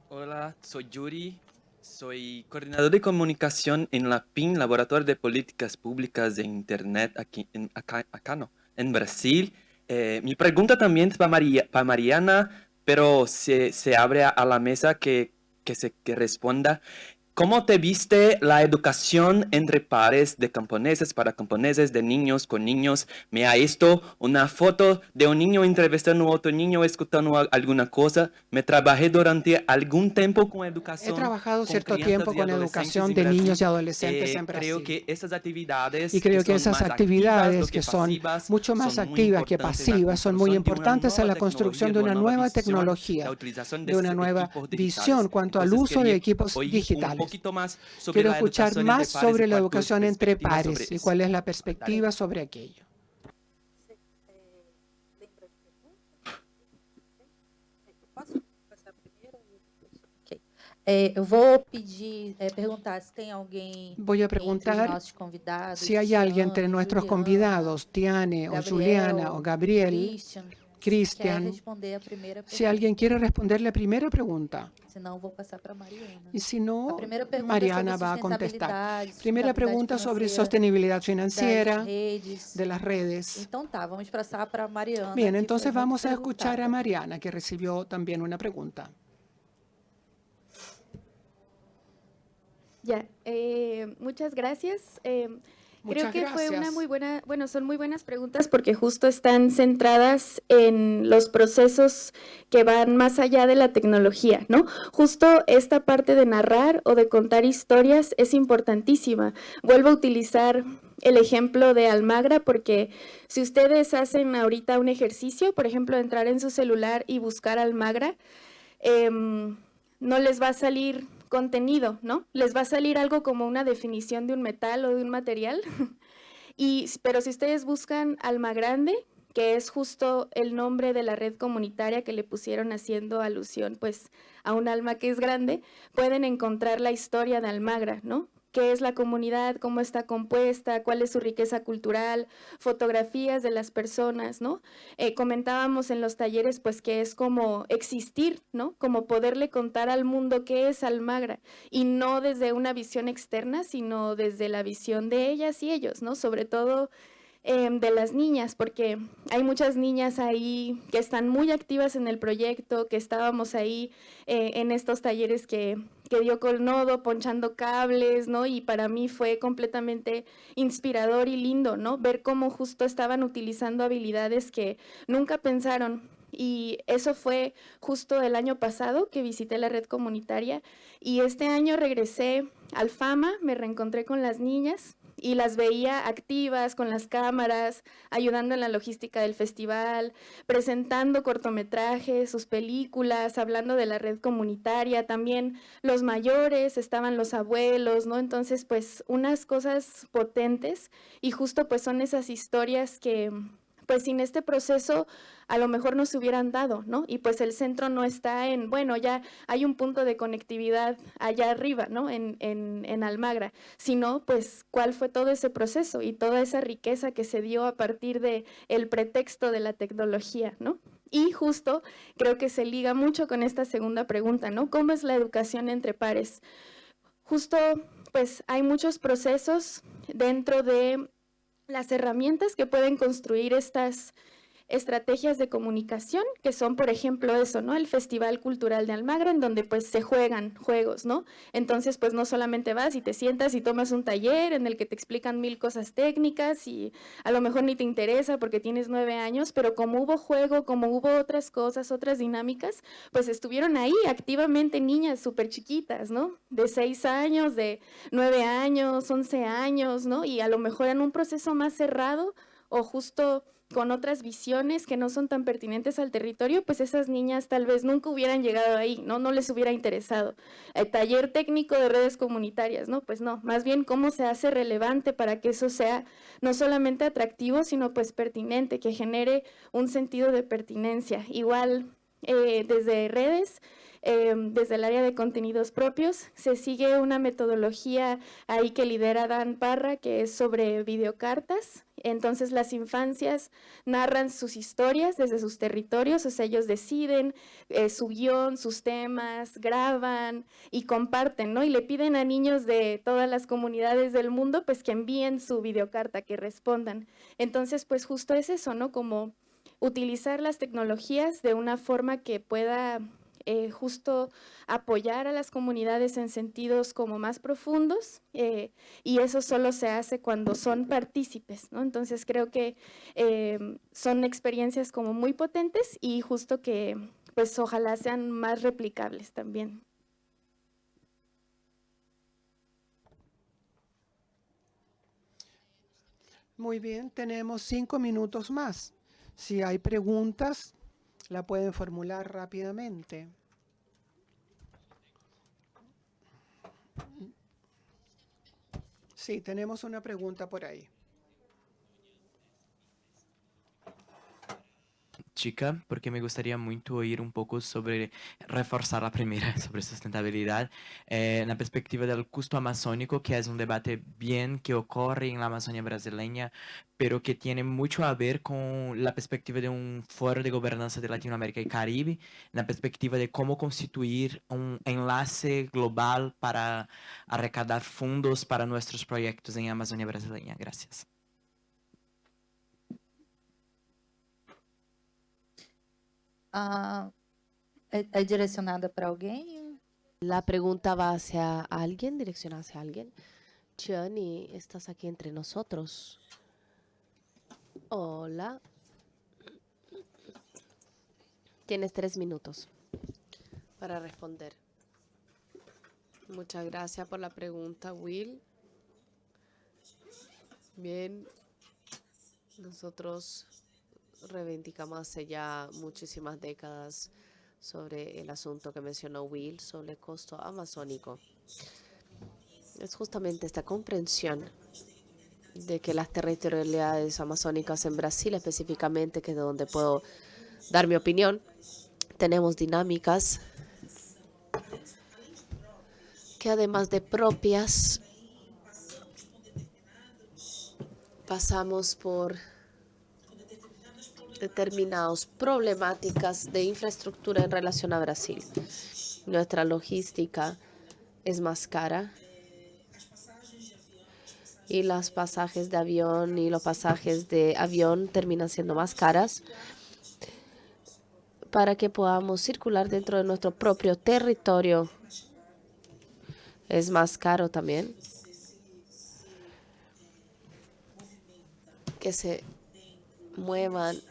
Speaker 9: Hola, soy Yuri. Soy coordinador de comunicación en la PIN, Laboratorio de Políticas Públicas de Internet, en Brasil. Mi pregunta también es para Mariana, pero se abre a la mesa que responda. ¿Cómo te viste la educación entre pares de camponeses para camponeses, de niños con niños? Me ha visto una foto de un niño entrevistando a otro niño, escuchando alguna cosa. Me trabajé durante algún tiempo con
Speaker 2: He
Speaker 9: educación.
Speaker 2: trabajado
Speaker 9: con
Speaker 2: cierto
Speaker 9: crianças
Speaker 2: tiempo
Speaker 9: y
Speaker 2: con
Speaker 9: adolescentes
Speaker 2: educación
Speaker 9: en
Speaker 2: de
Speaker 9: Brasil.
Speaker 2: niños y adolescentes en Brasil.
Speaker 9: Creo que esas actividades
Speaker 2: Y creo que
Speaker 9: son
Speaker 2: esas
Speaker 9: más
Speaker 2: actividades
Speaker 9: activas
Speaker 2: que son
Speaker 9: pasivas,
Speaker 2: mucho más
Speaker 9: son muy
Speaker 2: activas que
Speaker 9: importantes en la
Speaker 2: pasivas son muy
Speaker 9: construcción de una
Speaker 2: importantes en la
Speaker 9: nueva
Speaker 2: construcción de una
Speaker 9: tecnología,
Speaker 2: nueva
Speaker 9: visión,
Speaker 2: tecnología,
Speaker 9: la utilización
Speaker 2: de una
Speaker 9: esos
Speaker 2: nueva
Speaker 9: equipos
Speaker 2: visión
Speaker 9: digitales.
Speaker 2: cuanto al
Speaker 9: Entonces,
Speaker 2: uso de
Speaker 9: quería
Speaker 2: equipos
Speaker 9: oír un
Speaker 2: digitales.
Speaker 9: poquito más sobre
Speaker 2: Quiero
Speaker 9: la
Speaker 2: escuchar
Speaker 9: educación
Speaker 2: más
Speaker 9: entre pares
Speaker 2: sobre
Speaker 9: y
Speaker 2: la
Speaker 9: cuál tu
Speaker 2: educación entre
Speaker 9: perspectiva sobre
Speaker 2: pares y
Speaker 9: eso.
Speaker 2: cuál es la perspectiva sobre aquello.
Speaker 1: Posso passar primeiro? Ok. Eu vou pedir, perguntar se tem alguém
Speaker 2: Voy a
Speaker 1: entre os
Speaker 2: preguntar
Speaker 1: nossos convidados,
Speaker 2: si hay alguien entre
Speaker 1: Tiane,
Speaker 2: nuestros
Speaker 1: Juliana,
Speaker 2: convidados, Tiane o Juliana o Gabriel, Cristian,
Speaker 1: responder a primeira pergunta.
Speaker 2: si alguien quiere responder la primera pregunta.
Speaker 1: Senão, vou passar para Mariana.
Speaker 2: Y si no,
Speaker 1: A primeira pergunta
Speaker 2: Mariana
Speaker 1: sobre
Speaker 2: va a contestar.
Speaker 1: sustentabilidade,
Speaker 2: Primera pregunta sobre sostenibilidad
Speaker 1: das
Speaker 2: financiera
Speaker 1: redes.
Speaker 2: de las redes.
Speaker 1: Então tá, vamos passar para Mariana.
Speaker 2: Bien,
Speaker 1: que
Speaker 2: entonces
Speaker 1: foi muito
Speaker 2: vamos a escuchar a
Speaker 1: perguntada.
Speaker 2: Mariana, que recibió también una pregunta.
Speaker 6: Ya, muchas gracias. Creo
Speaker 2: Muchas
Speaker 6: que fue una
Speaker 2: gracias.
Speaker 6: muy buena, bueno, son muy buenas preguntas porque justo están centradas en los procesos que van más allá de la tecnología, ¿no? Justo esta parte de narrar o de contar historias es importantísima. Vuelvo a utilizar el ejemplo de Almagra porque si ustedes hacen ahorita un ejercicio, por ejemplo, entrar en su celular y buscar Almagra, no les va a salir contenido, ¿no? Les va a salir algo como una definición de un metal o de un material. Pero si ustedes buscan Almagrande, que es justo el nombre de la red comunitaria que le pusieron haciendo alusión pues a un alma que es grande, pueden encontrar la historia de Almagra, ¿no? ¿Qué es la comunidad? ¿Cómo está compuesta? ¿Cuál es su riqueza cultural? Fotografías de las personas, ¿no? Comentábamos en los talleres, pues, que es como existir, ¿no? Como poderle contar al mundo qué es Almagra, y no desde una visión externa, sino desde la visión de ellas y ellos, ¿no? Sobre todo de las niñas, porque hay muchas niñas ahí que están muy activas en el proyecto, que estábamos ahí en estos talleres que dio Colnodo, ponchando cables, ¿no? Y para mí fue completamente inspirador y lindo, ¿no? Ver cómo justo estaban utilizando habilidades que nunca pensaron. Y eso fue justo el año pasado que visité la red comunitaria, y este año regresé al FAMA, me reencontré con las niñas y las veía activas con las cámaras, ayudando en la logística del festival, presentando cortometrajes, sus películas, hablando de la red comunitaria, también los mayores, estaban los abuelos, ¿no? Entonces, pues, unas cosas potentes, y justo pues son esas historias que pues sin este proceso a lo mejor no se hubieran dado, ¿no? Y pues el centro no está en, bueno, ya hay un punto de conectividad allá arriba, ¿no? En Almagra, sino pues cuál fue todo ese proceso y toda esa riqueza que se dio a partir de el pretexto de la tecnología, ¿no? Y justo creo que se liga mucho con esta segunda pregunta, ¿no? ¿Cómo es la educación entre pares? Justo pues hay muchos procesos dentro de las herramientas que pueden construir estas estrategias de comunicación, que son, por ejemplo, eso, ¿no? El Festival Cultural de Almagro, en donde pues se juegan juegos, ¿no? Entonces, pues no solamente vas y te sientas y tomas un taller en el que te explican 1000 cosas técnicas y a lo mejor ni te interesa porque tienes 9 años, pero como hubo juego, como hubo otras cosas, otras dinámicas, pues estuvieron ahí activamente niñas súper chiquitas, ¿no? De 6 años, de 9 años, 11 años, ¿no? Y a lo mejor en un proceso más cerrado o justo con otras visiones que no son tan pertinentes al territorio, pues esas niñas tal vez nunca hubieran llegado ahí, ¿no? No les hubiera interesado. El taller técnico de redes comunitarias, ¿no? Pues no, más bien cómo se hace relevante para que eso sea no solamente atractivo, sino pues pertinente, que genere un sentido de pertinencia. Igual desde redes, desde el área de contenidos propios, se sigue una metodología ahí que lidera Dan Parra, que es sobre videocartas. Entonces las infancias narran sus historias desde sus territorios, o sea, ellos deciden su guión, sus temas, graban y comparten, ¿no? Y le piden a niños de todas las comunidades del mundo, pues que envíen su videocarta, que respondan. Entonces, pues justo es eso, ¿no? Como utilizar las tecnologías de una forma que pueda justo apoyar a las comunidades en sentidos como más profundos, y eso solo se hace cuando son partícipes, ¿no? Entonces creo que son experiencias como muy potentes y justo que pues ojalá sean más replicables también.
Speaker 2: Muy bien, tenemos 5 minutos más. Si hay preguntas, la pueden formular rápidamente. Sí, tenemos una pregunta por ahí.
Speaker 10: Chica, porque me gustaría mucho oír un poco sobre, reforzar la primera, sobre sustentabilidad, en la perspectiva del custo amazónico, que es un debate bien que ocurre en la Amazonia brasileña, pero que tiene mucho a ver con la perspectiva de un foro de gobernanza de Latinoamérica y Caribe, la perspectiva de cómo constituir un enlace global para recaudar fondos para nuestros proyectos en Amazonia brasileña. Gracias.
Speaker 1: É direcionada para alguém?
Speaker 3: La pregunta va hacia alguien, direccionada hacia alguien. Gianni, estás aquí entre nosotros. Hola. Tienes 3 minutos para responder. Muchas gracias por la pregunta, Will. Bien, nosotros reivindicamos hace ya muchísimas décadas sobre el asunto que mencionó Will, sobre el costo amazónico. Es justamente esta comprensión de que las territorialidades amazónicas en Brasil específicamente, que es de donde puedo dar mi opinión, tenemos dinámicas que además de propias, pasamos por determinadas problemáticas de infraestructura en relación a Brasil. Nuestra logística es más cara y los pasajes de avión terminan siendo más caras para que podamos circular dentro de nuestro propio territorio. Es más caro también que se muevan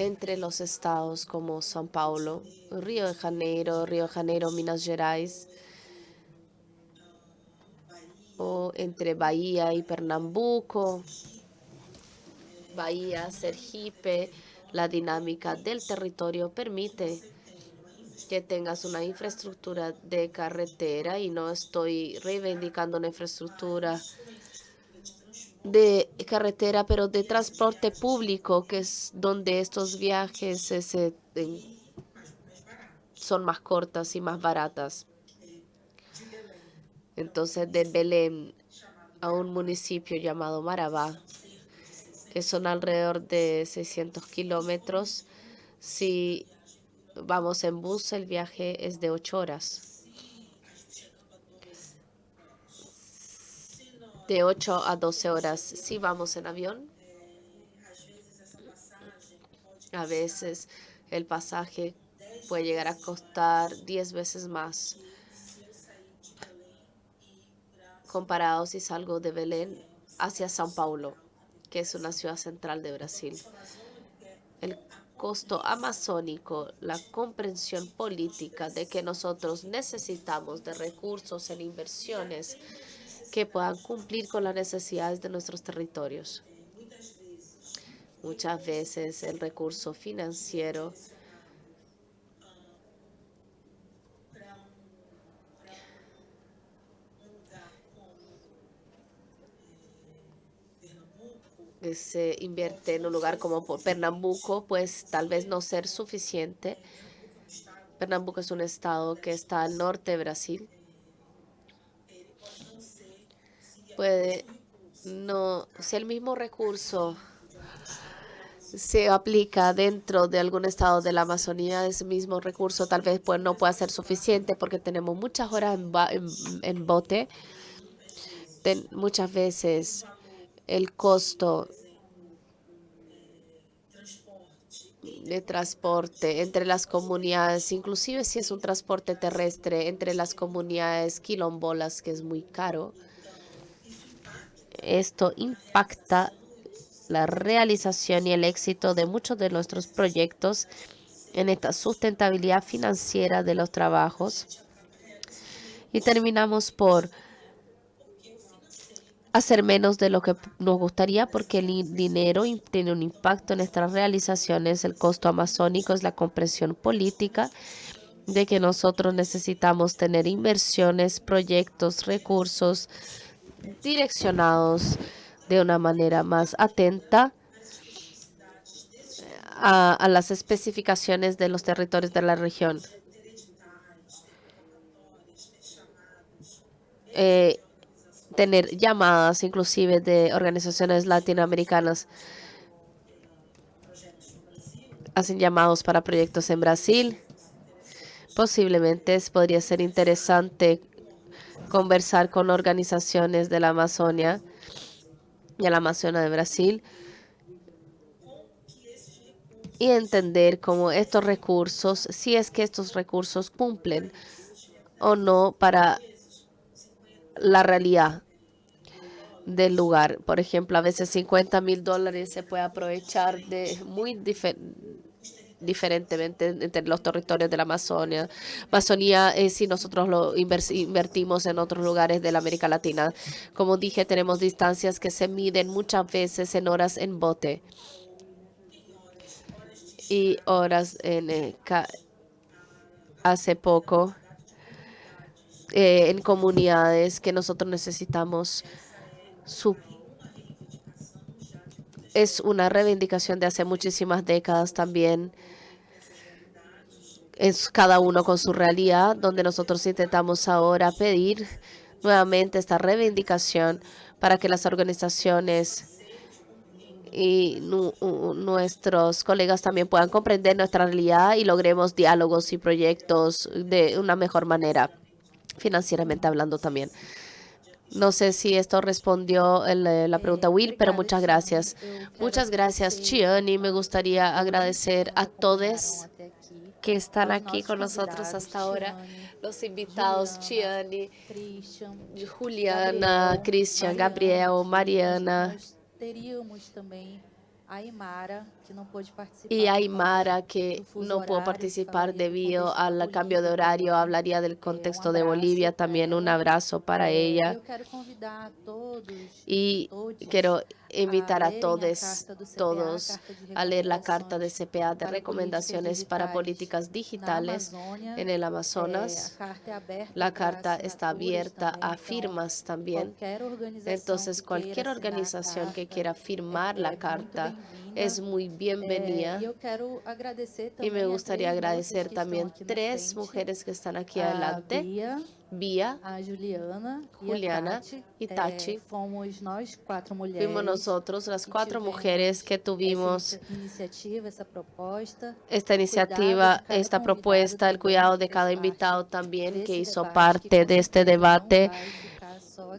Speaker 3: entre los estados como São Paulo, Río de Janeiro, Minas Gerais, o entre Bahía y Pernambuco, Bahía, Sergipe. La dinámica del territorio permite que tengas una infraestructura de carretera, y no estoy reivindicando una infraestructura de carretera, pero de transporte público, que es donde estos viajes son más cortas y más baratas. Entonces, de Belém a un municipio llamado Marabá, que son alrededor de 600 kilómetros, si vamos en bus, el viaje es de 8 horas. De 8 a 12 horas. Si vamos en avión, A veces el pasaje puede llegar a costar 10 veces más comparado si salgo de Belén hacia São Paulo, que es una ciudad central de Brasil. El costo amazónico, la comprensión política de que nosotros necesitamos de recursos en inversiones que puedan cumplir con las necesidades de nuestros territorios. Muchas veces el recurso financiero que se invierte en un lugar como Pernambuco, pues tal vez no ser suficiente. Pernambuco es un estado que está al norte de Brasil. Puede no, si el mismo recurso se aplica dentro de algún estado de la Amazonía, ese mismo recurso tal vez pues, no pueda ser suficiente porque tenemos muchas horas en bote. Muchas veces el costo de transporte entre las comunidades, inclusive si es un transporte terrestre entre las comunidades quilombolas, que es muy caro, esto impacta la realización y el éxito de muchos de nuestros proyectos en esta sustentabilidad financiera de los trabajos. Y terminamos por hacer menos de lo que nos gustaría porque el dinero tiene un impacto en nuestras realizaciones. El costo amazónico es la comprensión política de que nosotros necesitamos tener inversiones, proyectos, recursos direccionados de una manera más atenta a las especificaciones de los territorios de la región. Tener llamadas inclusive de organizaciones latinoamericanas. Hacen llamados para proyectos en Brasil. Posiblemente podría ser interesante conversar con organizaciones de la Amazonia y a la Amazonia de Brasil y entender cómo estos recursos, si es que estos recursos cumplen o no para la realidad del lugar. Por ejemplo, a veces $50,000 se puede aprovechar de muy diferentemente entre los territorios de la Amazonía. Si nosotros lo invertimos en otros lugares de la América Latina. Como dije, tenemos distancias que se miden muchas veces en horas en bote y horas hace poco en comunidades que nosotros necesitamos. Es una reivindicación de hace muchísimas décadas también. Es cada uno con su realidad, donde nosotros intentamos ahora pedir nuevamente esta reivindicación para que las organizaciones y nuestros colegas también puedan comprender nuestra realidad y logremos diálogos y proyectos de una mejor manera, financieramente hablando también. No sé si esto respondió la pregunta Will, pero muchas gracias. Muchas gracias, Chiani. Me gustaría agradecer a todos que están aquí con nosotros hasta ahora. Los invitados, Chiani, Juliana, Christian, Gabriel, Mariana.
Speaker 1: Teríamos também a Aymara, que não pôde participar.
Speaker 3: Y Aymara, que no pudo participar debido al cambio de horario. Hablaría del contexto de Bolivia. También un abrazo para ella.
Speaker 1: Eu quero convidar a todos
Speaker 3: Y quiero invitar a todos a leer la carta de CPA de recomendaciones para políticas digitales en el Amazonas. La carta está abierta a firmas también. Entonces, cualquier organización que quiera firmar la carta es muy bienvenida. Y me gustaría agradecer también 3 mujeres que están aquí adelante. Bia,
Speaker 1: a
Speaker 3: Juliana y Tati.
Speaker 1: Fomos nós 4 mulheres.
Speaker 3: Fuimos nosotros las 4 mujeres que tuvimos esta iniciativa, esta propuesta, el cuidado de cada invitado también que hizo parte de este debate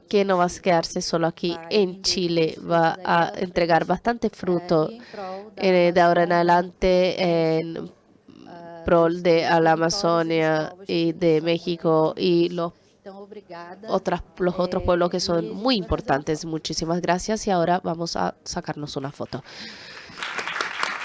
Speaker 3: que no va a quedarse solo aquí en Chile, va a entregar bastante fruto de ahora en adelante en prol de a la Amazonia y de México y los otros pueblos que son muy importantes. Muchísimas gracias y ahora vamos a sacarnos una foto.